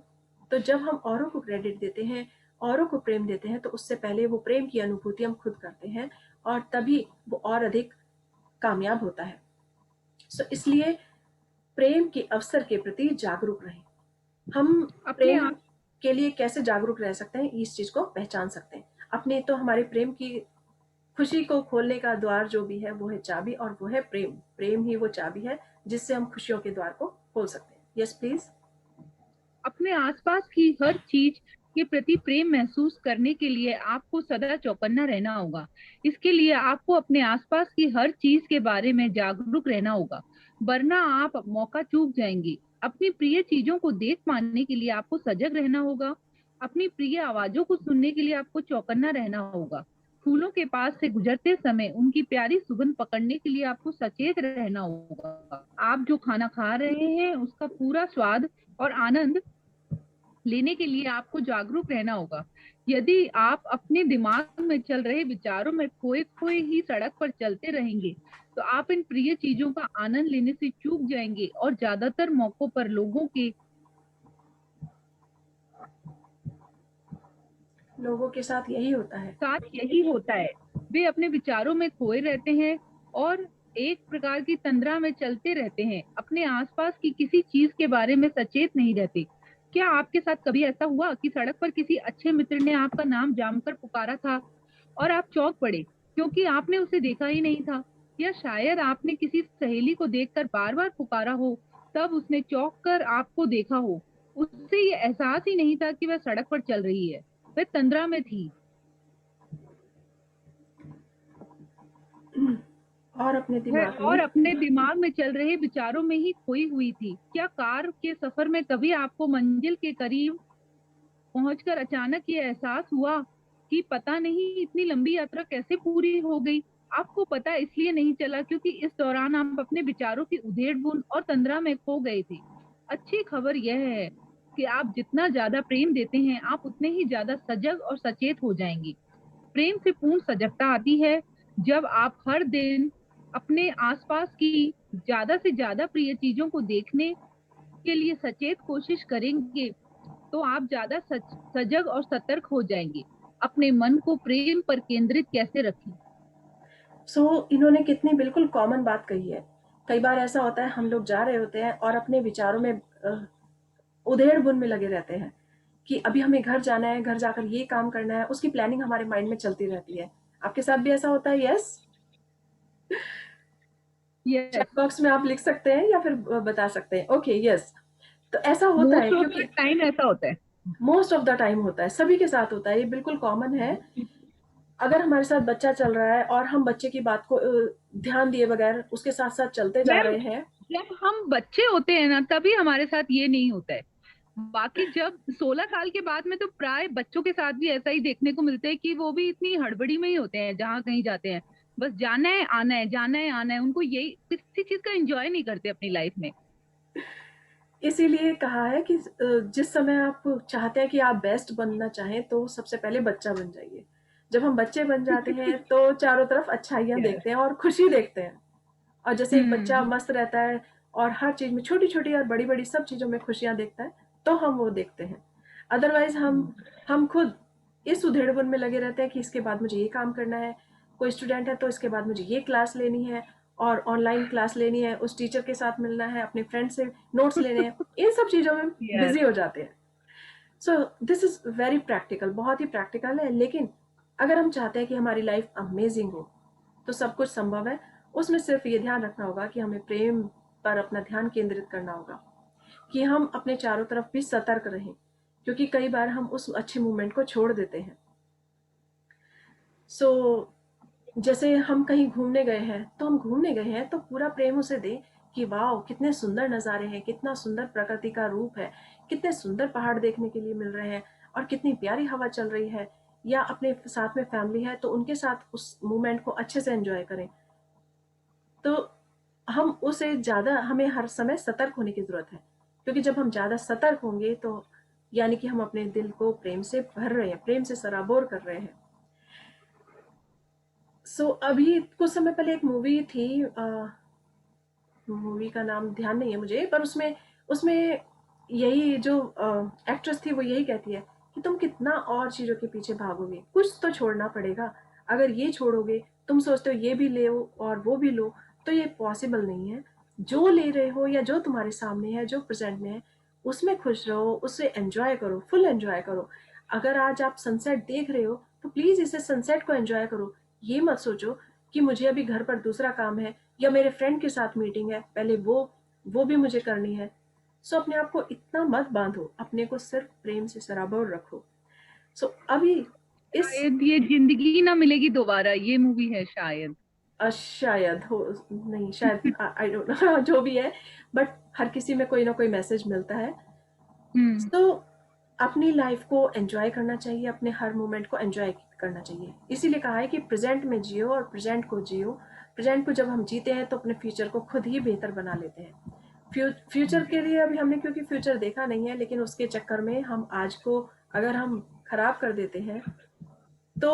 तो जब हम औरों को क्रेडिट देते हैं, औरों को प्रेम देते हैं, तो उससे पहले वो प्रेम की अनुभूति हम खुद करते हैं, और तभी वो और अधिक कामयाब होता है। सो इसलिए प्रेम के अवसर के प्रति जागरूक रहें। हम अपने प्रेम के लिए कैसे जागरूक रह सकते हैं, इस चीज़ को पहचान सकते हैं अपने। तो हमारे प्रेम की खुशी को खोलने का द्वार जो भी है वो है चाबी, और वो है प्रेम। प्रेम ही वो चाबी है जिससे हम खुशियों के द्वार को खोल सकते हैं। Yes please. अपने आसपास की हर चीज के प्रति प्रेम महसूस करने के लिए आपको सदा चौकन्ना रहना होगा। इसके लिए आपको अपने आसपास की हर चीज के बारे में जागरूक रहना होगा, वरना आप मौका चूक जाएंगे। अपनी प्रिय चीजों को देख पाने के लिए आपको सजग रहना होगा। अपनी प्रिय आवाजों को सुनने के लिए आपको चौकन्ना रहना होगा। फूलों के पास से गुजरते समय उनकी प्यारी सुगंध पकड़ने के लिए आपको सचेत रहना होगा। आप जो खाना खा रहे हैं उसका पूरा स्वाद और आनंद लेने के लिए आपको जागरूक रहना होगा। यदि आप अपने दिमाग में चल रहे विचारों में खोए खोए ही सड़क पर चलते रहेंगे तो आप इन प्रिय चीजों का आनंद लेने से चूक जाएंगे और ज्यादातर मौकों पर लोगों के साथ यही होता है। वे अपने विचारों में खोए रहते हैं और एक प्रकार की तंद्रा में चलते रहते हैं, अपने आसपास की किसी चीज के बारे में सचेत नहीं रहते। क्या आपके साथ कभी ऐसा हुआ कि सड़क पर किसी अच्छे मित्र ने आपका नाम जानकर पुकारा था और आप चौंक पड़े क्योंकि आपने उसे देखा ही नहीं था? या शायद आपने किसी सहेली को देखकर बार बार पुकारा हो, तब उसने चौंक कर आपको देखा हो। उससे ये एहसास ही नहीं था कि वह सड़क पर चल रही है, वह तंद्रा में थी और अपने दिमाग में चल रहे विचारों में ही खोई हुई थी। क्या कार के सफर में कभी आपको मंजिल के करीब पहुंचकर अचानक ये एहसास हुआ कि पता नहीं इतनी लंबी यात्रा कैसे पूरी हो गई? आपको पता इसलिए नहीं चला क्योंकि इस दौरान आप अपने विचारों की उधेड़-बुन और तंद्रा में खो गए थे। अच्छी खबर यह है कि आप जितना ज्यादा प्रेम देते हैं आप उतने ही ज्यादा सजग और सचेत हो जाएंगे। प्रेम से पूर्ण सजगता आती है जब आप हर दिन अपने आसपास की ज्यादा से ज्यादा प्रिय चीजों को देखने के लिए सचेत कोशिश करेंगे तो आप ज्यादा सजग और सतर्क हो जाएंगे। अपने मन को प्रेम पर केंद्रित कैसे रखें? इन्होंने कितनी बिल्कुल कॉमन बात कही है। कई बार ऐसा होता है हम लोग जा रहे होते हैं और अपने विचारों में उधेड़-बुन में लगे रहते हैं कि अभी हमें घर जाना है, घर जाकर ये काम करना है, उसकी प्लानिंग हमारे माइंड में चलती रहती है। आपके साथ भी ऐसा होता है? यस? चैट बॉक्स में आप लिख सकते हैं या फिर बता सकते हैं। Okay, yes. तो ऐसा होता है क्योंकि टाइम ऐसा होता है, मोस्ट ऑफ द टाइम होता है, सभी के साथ होता है, ये बिल्कुल कॉमन है। अगर हमारे साथ बच्चा चल रहा है और हम बच्चे की बात को ध्यान दिए बगैर उसके साथ साथ चलते जा रहे हैं, जब हम बच्चे होते हैं ना तभी हमारे साथ ये नहीं होता है। बाकी जब 16 साल के बाद में तो प्राय बच्चों के साथ भी ऐसा ही देखने को मिलता है कि वो भी इतनी हड़बड़ी में ही होते हैं, जहाँ कहीं जाते हैं बस जाना है आना है, जाना है आना है, उनको यही किसी चीज का एंजॉय नहीं करते अपनी लाइफ में। इसीलिए कहा है कि जिस समय आप चाहते हैं कि आप बेस्ट बनना चाहें तो सबसे पहले बच्चा बन जाइए। जब हम बच्चे बन जाते हैं तो चारों तरफ अच्छाइयाँ देखते हैं और खुशी देखते हैं। और जैसे एक बच्चा मस्त रहता है और हर चीज में छोटी-छोटी और बड़ी-बड़ी सब चीजों में खुशियाँ देखता है, तो हम वो देखते हैं। अदरवाइज़ हम खुद इस उधेड़-बुन में लगे रहते हैं कि इसके बाद मुझे ये काम करना है, कोई स्टूडेंट है तो इसके बाद मुझे ये क्लास लेनी है और ऑनलाइन क्लास लेनी है, उस टीचर के साथ मिलना है, अपने फ्रेंड से नोट्स लेने हैं, इन सब चीज़ों में बिज़ी हो जाते हैं। So this is very practical, बहुत ही प्रैक्टिकल है, लेकिन अगर हम चाहते हैं कि हमारी लाइफ अमेजिंग हो, तो सब कुछ संभव है। उसमें सिर्फ ये ध्यान रखना होगा कि हमें प्रेम पर अपना ध्यान केंद्रित करना होगा, कि हम अपने चारों तरफ भी सतर्क रहें, क्योंकि कई बार हम उस अच्छे मोमेंट को छोड़ देते हैं। सो जैसे हम कहीं घूमने गए हैं, तो हम घूमने गए हैं तो पूरा प्रेम उसे दें कि वाओ कितने सुंदर नज़ारे हैं, कितना सुंदर प्रकृति का रूप है, कितने सुंदर पहाड़ देखने के लिए मिल रहे हैं और कितनी प्यारी हवा चल रही है। या अपने साथ में फैमिली है तो उनके साथ उस मोमेंट को अच्छे से एंजॉय करें। तो हमें हर समय सतर्क होने की ज़रूरत है, क्योंकि जब हम ज़्यादा सतर्क होंगे तो यानी कि हम अपने दिल को प्रेम से भर रहे हैं, प्रेम से सराबोर कर रहे हैं। अभी कुछ समय पहले एक मूवी थी, मूवी का नाम ध्यान नहीं है मुझे, पर उसमें यही जो एक्ट्रेस थी वो यही कहती है कि तुम कितना और चीज़ों के पीछे भागोगे, कुछ तो छोड़ना पड़ेगा। अगर ये छोड़ोगे, तुम सोचते हो ये भी ले और वो भी लो, तो ये पॉसिबल नहीं है। जो ले रहे हो या जो तुम्हारे सामने है, जो प्रेजेंट में है, उसमें खुश रहो, उसे एंजॉय करो, फुल एंजॉय करो। अगर आज आप सनसेट देख रहे हो तो प्लीज़ इसे सनसेट को एंजॉय करो। ये मत सोचो कि मुझे अभी घर पर दूसरा काम है या मेरे फ्रेंड के साथ मीटिंग है, पहले वो भी मुझे करनी है। अपने आप को इतना मत बांधो, अपने को सिर्फ प्रेम से सराबोर रखो। सो अभी इस शायद ये जिंदगी ना मिलेगी दोबारा, ये मूवी है शायद। शायद हो, नहीं शायद, आई डोंट नो जो भी है, बट हर किसी में कोई ना कोई मैसेज मिलता है। तो अपनी लाइफ को एंजॉय करना चाहिए, अपने हर मोमेंट को एंजॉय करना चाहिए। इसीलिए कहा है कि प्रेजेंट में जियो और प्रेजेंट को जियो। प्रेजेंट को जब हम जीते हैं तो अपने फ्यूचर को खुद ही बेहतर बना लेते हैं। फ्यूचर के लिए अभी हमने क्योंकि फ्यूचर देखा नहीं है, लेकिन उसके चक्कर में हम आज को अगर हम खराब कर देते हैं तो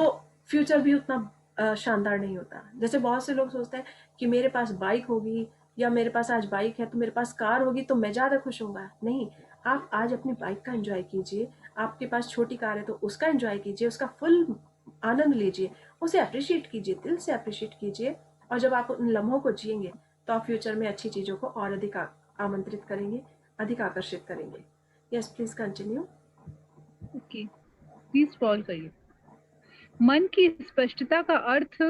फ्यूचर भी उतना शानदार नहीं होता। जैसे बहुत से लोग सोचते हैं कि मेरे पास बाइक होगी या मेरे पास आज बाइक है तो मेरे पास कार होगी तो मैं ज़्यादा खुश होऊंगा। नहीं, आप आज अपनी बाइक का एंजॉय कीजिए। आपके पास छोटी कार है तो उसका एंजॉय कीजिए, उसका फुल आनंद लीजिए, उसे अप्रिशिएट कीजिए, दिल से अप्रिशिएट कीजिए। और जब आप उन लम्हों को जिएंगे तो आप फ्यूचर में अच्छी चीज़ों को और अधिक आमंत्रित करेंगे, अधिक आकर्षित करेंगे। Yes, please continue. Okay, please scroll करिए। मन की स्पष्टता का अर्थ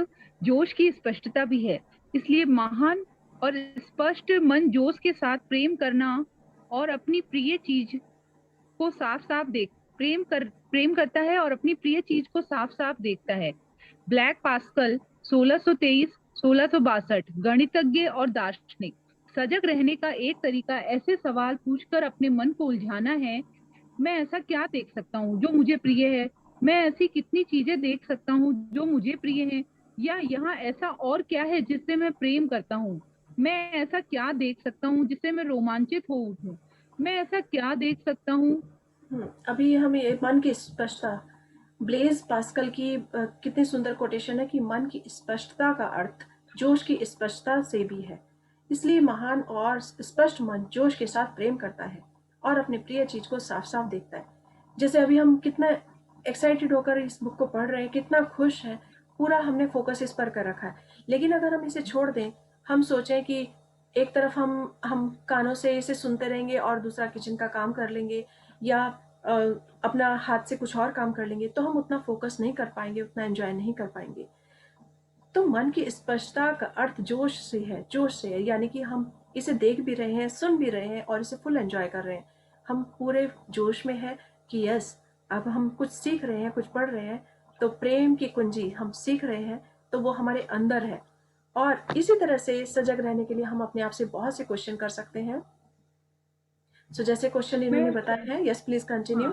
जोश की स्पष्टता भी है, इसलिए महान और स्पष्ट मन जोश के साथ प्रेम करना और अपनी प्रिय चीज को साफ साफ प्रेम करता है और अपनी प्रिय चीज को साफ साफ देखता है। ब्लैक पास्कल 1623-1662 गणितज्ञ और दार्शनिक। सजग रहने का एक तरीका ऐसे सवाल पूछकर अपने मन को उलझाना है, मैं ऐसा क्या देख सकता हूँ जो मुझे प्रिय है, मैं ऐसी कितनी चीजें देख सकता हूँ जो मुझे प्रिय है, या यहाँ ऐसा और क्या है जिससे मैं प्रेम करता हूँ, मैं ऐसा क्या देख सकता हूँ जिससे मैं रोमांचित हो उठूं, मैं ऐसा क्या देख सकता हूँ। अभी हमें मन की स्पष्टता, ब्लेज पास्कल की कितनी सुंदर कोटेशन है कि मन की स्पष्टता का अर्थ जोश की स्पष्टता से भी है। इसलिए महान और स्पष्ट मन जोश के साथ प्रेम करता है और अपनी प्रिय चीज को साफ साफ देखता है। जैसे अभी हम कितना एक्साइटेड होकर इस बुक को पढ़ रहे हैं, कितना खुश है, पूरा हमने फोकस इस पर कर रखा है। लेकिन अगर हम इसे छोड़ दें, हम सोचें कि एक तरफ हम कानों से इसे सुनते रहेंगे और दूसरा किचन का काम कर लेंगे या अपना हाथ से कुछ और काम कर लेंगे, तो हम उतना फोकस नहीं कर पाएंगे, उतना एंजॉय नहीं कर पाएंगे। तो मन की स्पष्टता का अर्थ जोश से है, जोश से है, यानी कि हम इसे देख भी रहे हैं, सुन भी रहे हैं और इसे फुल एंजॉय कर रहे हैं। हम पूरे जोश में है कि यस, अब हम कुछ सीख रहे हैं, कुछ पढ़ रहे हैं, तो प्रेम की कुंजी हम सीख रहे हैं, तो वो हमारे अंदर है। और इसी तरह से सजग रहने के लिए हम अपने आप से बहुत से क्वेश्चन कर सकते हैं। सो जैसे क्वेश्चन इन्होंने बताया है, यस प्लीज कंटिन्यू।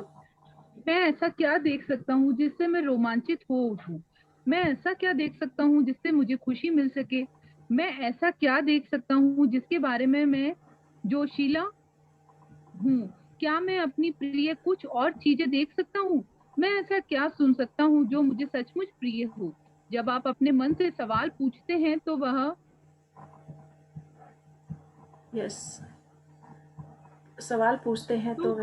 मैं ऐसा क्या देख सकता हूँ जिससे मैं रोमांचित हो उठूं, मैं ऐसा क्या देख सकता हूँ जिससे मुझे खुशी मिल सके, मैं ऐसा क्या देख सकता हूँ जिसके बारे में मैं जोशीला हूँ, क्या मैं अपनी प्रिय कुछ और चीजें देख सकता हूँ, मैं ऐसा क्या सुन सकता हूँ जो मुझे सचमुच प्रिय हो। जब आप अपने मन से सवाल पूछते हैं तो वह सवाल पूछते हैं तो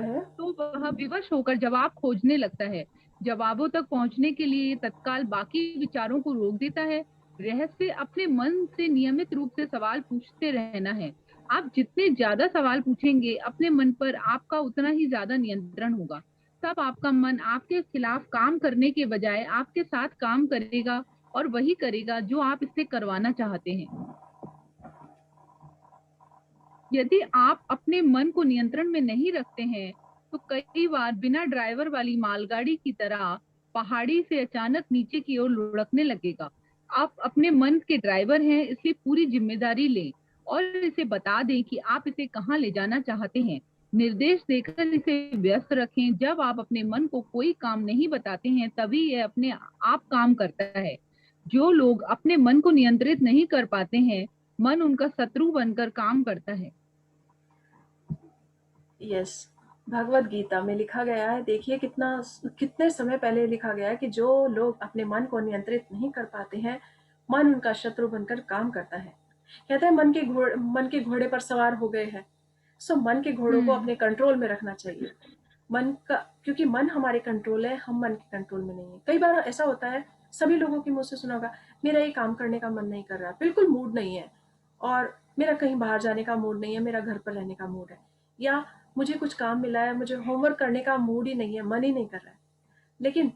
वह विवश होकर जवाब खोजने लगता है। जवाबों तक पहुंचने के लिए ये तत्काल बाकी विचारों को रोक देता है। रहस्य अपने मन से नियमित रूप से सवाल पूछते रहना है। आप जितने ज्यादा सवाल पूछेंगे अपने मन पर, आपका उतना ही ज्यादा नियंत्रण होगा। तब आपका मन आपके खिलाफ काम करने के बजाय आपके साथ काम करेगा और वही करेगा जो आप इससे करवाना चाहते हैं। यदि आप अपने मन को नियंत्रण में नहीं रखते हैं तो कई बार बिना ड्राइवर वाली मालगाड़ी की तरह पहाड़ी से अचानक नीचे की ओर लुढ़कने लगेगा। आप अपने मन के ड्राइवर हैं, इसलिए पूरी जिम्मेदारी लें और इसे बता दें कि आप इसे कहाँ ले जाना चाहते हैं। निर्देश देकर इसे व्यस्त रखें। जब आप अपने मन को कोई काम नहीं बताते हैं तभी यह अपने आप काम करता है। जो लोग अपने मन को नियंत्रित नहीं कर पाते हैं, मन उनका शत्रु बनकर काम करता है। यस, भगवत गीता में लिखा गया है, देखिए कितने समय पहले लिखा गया है कि जो लोग अपने मन को नियंत्रित नहीं कर पाते हैं, मन उनका शत्रु बनकर काम करता है। कहते हैं मन के घोड़े पर सवार हो गए हैं। सो मन के घोड़ों को अपने कंट्रोल में रखना चाहिए। क्योंकि मन हमारे कंट्रोल है, हम मन के कंट्रोल में नहीं है। कई बार ऐसा होता है, सभी लोगों की मुंह से सुना होगा, मेरा ये काम करने का मन नहीं कर रहा, बिल्कुल मूड नहीं है, और मेरा कहीं बाहर जाने का मूड नहीं है, मेरा घर पर रहने का मूड है, या मुझे कुछ काम मिला है, मुझे होमवर्क करने का मूड ही नहीं है, मन ही नहीं कर रहा है। लेकिन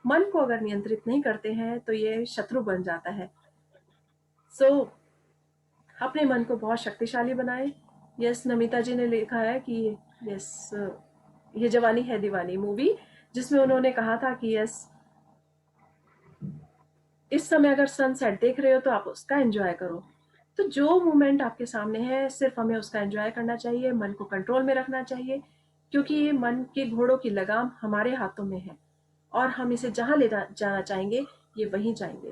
मन को अगर नियंत्रित नहीं करते हैं तो ये शत्रु बन जाता है। सो अपने मन को बहुत शक्तिशाली बनाएं। यस, नमिता जी ने लिखा है कि यस, ये जवानी है दीवानी मूवी जिसमें उन्होंने कहा था कि यस, इस समय अगर सनसेट देख रहे हो तो आप उसका एंजॉय करो। तो जो मोमेंट आपके सामने है सिर्फ हमें उसका एंजॉय करना चाहिए, मन को कंट्रोल में रखना चाहिए, क्योंकि ये मन के घोड़ों की लगाम हमारे हाथों में है और हम इसे जहां ले जाना चाहेंगे ये वहीं जाएंगे।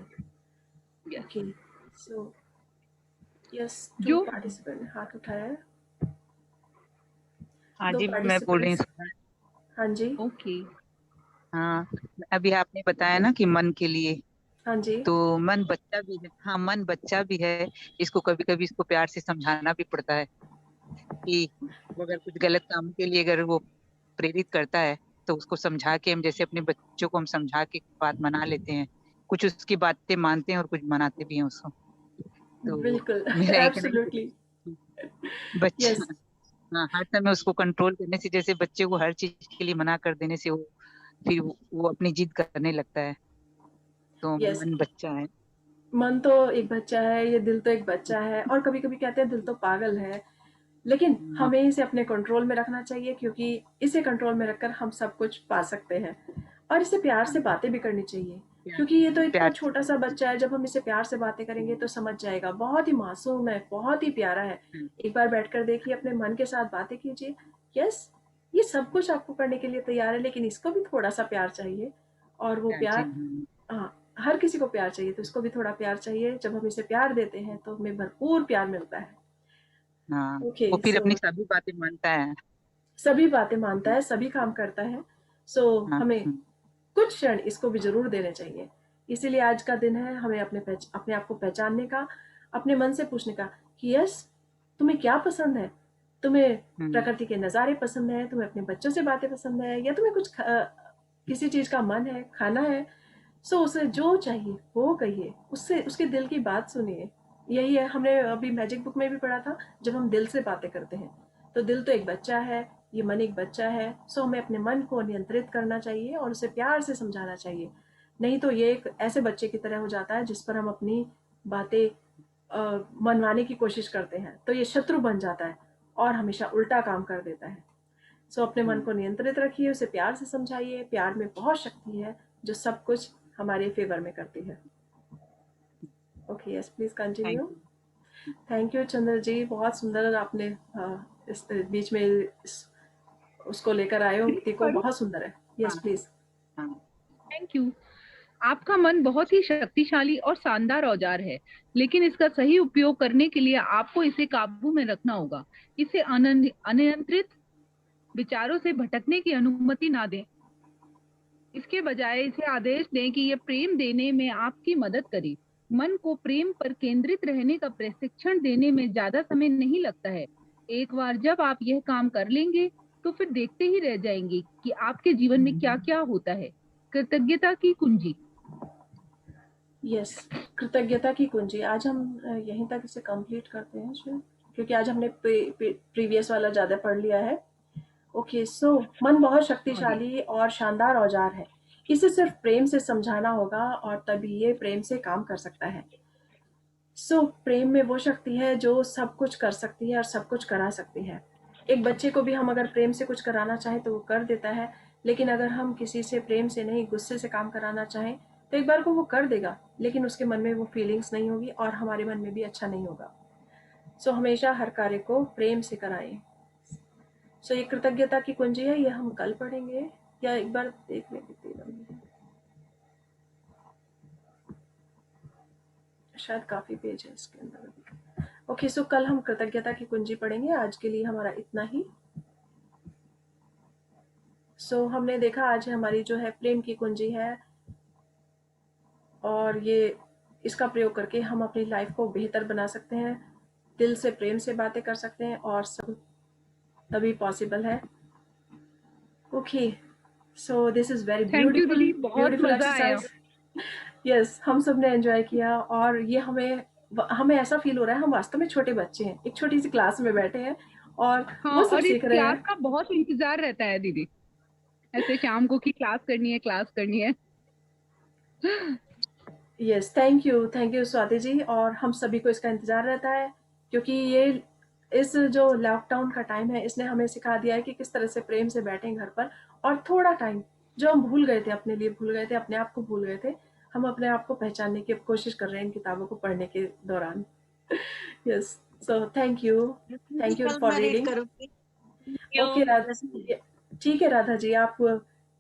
ओके, सो यस, टू जो पार्टिसिपेंट ने हाथ उठाया है। हाँ दो जी, मैं बोल रही पार्टिसिपेंट्स। हूँ। हाँ जी। ओके, हाँ, अभी आपने बताया ना कि मन के लिए, हाँ जी। तो मन बच्चा भी है। हाँ, मन बच्चा भी है। इसको कभी कभी इसको प्यार से समझाना भी पड़ता है कि वो अगर कुछ गलत काम के लिए अगर वो प्रेरित करता है तो उसको समझा के, हम जैसे अपने बच्चों को हम समझा के बात मना लेते हैं, कुछ उसकी बातें मानते हैं और कुछ मनाते भी हैं उसको। तो बिल्कुल। मेरा एक नहीं एब्सोल्युटली। बच्चा, यस। हाँ, हर समय उसको कंट्रोल करने से, जैसे बच्चे को हर चीज के लिए मना कर देने से वो फिर वो अपनी जिद करने लगता है। तो यस, मन बच्चा है। मन तो एक बच्चा है, ये दिल तो एक बच्चा है, और कभी कभी कहते हैं दिल तो पागल है, लेकिन हाँ, हमें इसे अपने कंट्रोल में रखना चाहिए, क्योंकि इसे कंट्रोल में रखकर हम सब कुछ पा सकते हैं। और इसे प्यार से हाँ, बातें भी करनी चाहिए, प्यार क्योंकि ये तो इतना प्यार छोटा सा बच्चा है, जब हम इसे प्यार से बातें करेंगे तो समझ जाएगा। बहुत ही मासूम है, बहुत ही प्यारा है। एक बार बैठकर देखिए, अपने मन के साथ बातें कीजिए। यस, ये सब कुछ आपको करने के लिए तैयार है, लेकिन इसको भी थोड़ा सा प्यार चाहिए। और वो प्यार प्यार, चाहिए। हाँ, हर किसी को प्यार चाहिए, तो इसको भी थोड़ा प्यार चाहिए। जब हम इसे प्यार देते हैं तो हमें भरपूर प्यार मिलता है। हाँ, ओके, वो फिर सो अपनी सभी बातें मानता है। सभी बातें मानता है, सभी काम करता है। सो हाँ, हमें कुछ क्षण इसको भी जरूर देने चाहिए। इसीलिए आज का दिन है हमें अपने आप को पहचानने का, अपने मन से पूछने का कि यस, तुम्हें क्या पसंद है? तुम्हें हम्म, प्रकृति के नज़ारे पसंद है, तुम्हें अपने बच्चों से बातें पसंद है, या तुम्हें किसी चीज़ का मन है, खाना है? सो उसे जो चाहिए वो कहिए, उससे उसके दिल की बात सुनिए। यही है, हमने अभी मैजिक बुक में भी पढ़ा था, जब हम दिल से बातें करते हैं। तो दिल तो एक बच्चा है, ये मन एक बच्चा है। सो हमें अपने मन को नियंत्रित करना चाहिए और उसे प्यार से समझाना चाहिए। नहीं तो ये एक ऐसे बच्चे की तरह हो जाता है जिस पर हम अपनी बातें मनवाने की कोशिश करते हैं, तो ये शत्रु बन जाता है और हमेशा उल्टा काम कर देता है। सो अपने मन हम्म, को नियंत्रित रखिए, उसे प्यार से समझाइए। प्यार में बहुत शक्ति है जो सब कुछ हमारे फेवर में करती है। Okay, yes, please thank continue. You. Thank you Chandra ji, बहुत सुंदर आपने इस बीच में उसको लेकर आए हो, उक्ति को, करूँ? बहुत सुंदर है। यस, हाँ, प्लीज। हाँ, थैंक यू। आपका मन बहुत ही शक्तिशाली और शानदार औजार है, लेकिन इसका सही उपयोग करने के लिए आपको इसे काबू में रखना होगा। इसे अनियंत्रित विचारों से भटकने की अनुमति ना दें। इसके बजाय इसे आदेश दें कि यह प्रेम देने में आपकी मदद करे। मन को प्रेम पर केंद्रित रहने का प्रशिक्षण देने में ज्यादा समय नहीं लगता है। एक बार जब आप यह काम कर लेंगे तो फिर देखते ही रह जाएंगे कि आपके जीवन में क्या क्या होता है। कृतज्ञता की कुंजी। यस, कृतज्ञता की कुंजी। आज हम यहीं तक इसे कंप्लीट करते हैं शायद, क्योंकि आज हमने प्रीवियस वाला ज़्यादा पढ़ लिया है। ओके, सो मन बहुत शक्तिशाली और शानदार औजार है। इसे सिर्फ प्रेम से समझाना होगा और तभी ये प्रेम से काम कर सकता है। सो प्रेम में वो शक्ति है जो सब कुछ कर सकती है और सब कुछ करा सकती है। एक बच्चे को भी हम अगर प्रेम से कुछ कराना चाहें तो वो कर देता है, लेकिन अगर हम किसी से प्रेम से नहीं, गुस्से से काम कराना चाहें तो एक बार को वो कर देगा, लेकिन उसके मन में वो फीलिंग्स नहीं होगी और हमारे मन में भी अच्छा नहीं होगा। सो हमेशा हर कार्य को प्रेम से कराएं। सो ये कृतज्ञता की कुंजी है, ये हम कल पढ़ेंगे, या एक बार देख लें कितनी लंबी है। शायद काफी पेज है इसके अंदर। ओके, सो कल हम कृतज्ञता की कुंजी पढ़ेंगे। आज के लिए हमारा इतना ही। सो हमने देखा आज हमारी जो है प्रेम की कुंजी है, और ये इसका प्रयोग करके हम अपनी लाइफ को बेहतर बना सकते हैं, दिल से प्रेम से बातें कर सकते हैं, और सब तभी पॉसिबल है। Okay, so this is very thank you beautiful, दीदी, बहुत ब्यूटीफुल मजा आया। एक्सरसाइज। यस, हम सब ने एंजॉय किया, और ये हमें हमें ऐसा फील हो रहा है हम वास्तव में छोटे बच्चे हैं, एक छोटी सी क्लास में बैठे हैं और हाँ, वो सब और इस सीख रहे क्लास हैं। का बहुत इंतजार रहता है दीदी, ऐसे शाम को कि क्लास करनी है, क्लास करनी है। Yes, thank you Swati ji, और हम सभी को इसका इंतजार रहता है, क्योंकि ये इस जो लॉकडाउन का टाइम है इसने हमें सिखा दिया है कि किस तरह से प्रेम से बैठें घर पर और थोड़ा टाइम जो हम भूल गए थे, अपने लिए भूल गए थे, अपने आप को भूल गए थे, हम अपने आप को पहचानने की कोशिश कर रहे हैं इन किताबों को पढ़ने के दौरान। यस, सो थैंक यू कल फॉर मैं रीड रीडिंग। करूंगी। ओके ठीक है राधा जी, आप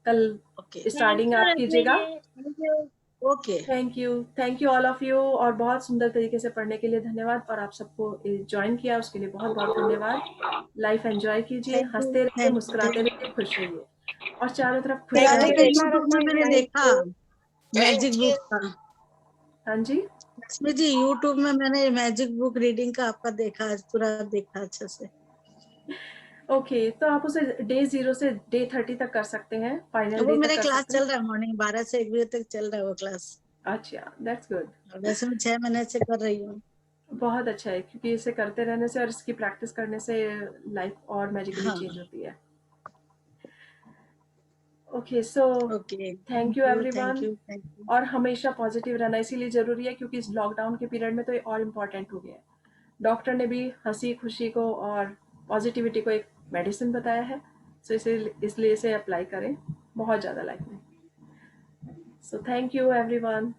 कल ओके स्टार्टिंग आप कीजिएगा। Okay thank you all of you, और बहुत सुंदर तरीके से पढ़ने के लिए धन्यवाद, और आप सबको ज्वाइन किया उसके लिए बहुत बहुत धन्यवाद। लाइफ एंजॉय कीजिए, हंसते रहिए, मुस्कुराते रहिए, खुश रहिए, और चारों तरफ खुश राधे राधिका कृष्णा यूट्यूब में रश्मि, मैंने थैंक देखा यू। मैजिक बुक का। हाँ जी, रश्मि जी यूट्यूब में मैंने मैजिक बुक रीडिंग का आपका देखा, आज पूरा देखा अच्छे से। ओके, तो आप उसे डे 0 से डे 30 तक कर सकते हैं, फाइनल वो डे तक मेरा कर क्लास सकते हैं। चल रहा है, मॉर्निंग 12 से 1 बजे तक चल रहा है वो क्लास। अच्छा, दैट्स गुड। और वैसे मैं 6 महीने से कर रही हूँ। बहुत अच्छा है, क्योंकि इसे करते रहने से और इसकी प्रैक्टिस करने से लाइफ और मैजिकली हाँ चेंज होती है। Okay, so okay, thank you thank everyone, you thank you. और हमेशा पॉजिटिव रहना इसीलिए ज़रूरी है, क्योंकि इस लॉकडाउन के पीरियड में तो ये और इम्पॉर्टेंट हो गया है। डॉक्टर ने भी हंसी खुशी को और पॉजिटिविटी को एक मेडिसिन बताया है, सो इसलिए इसे अप्लाई करें बहुत ज़्यादा लाइफ में। सो थैंक यू एवरीवन।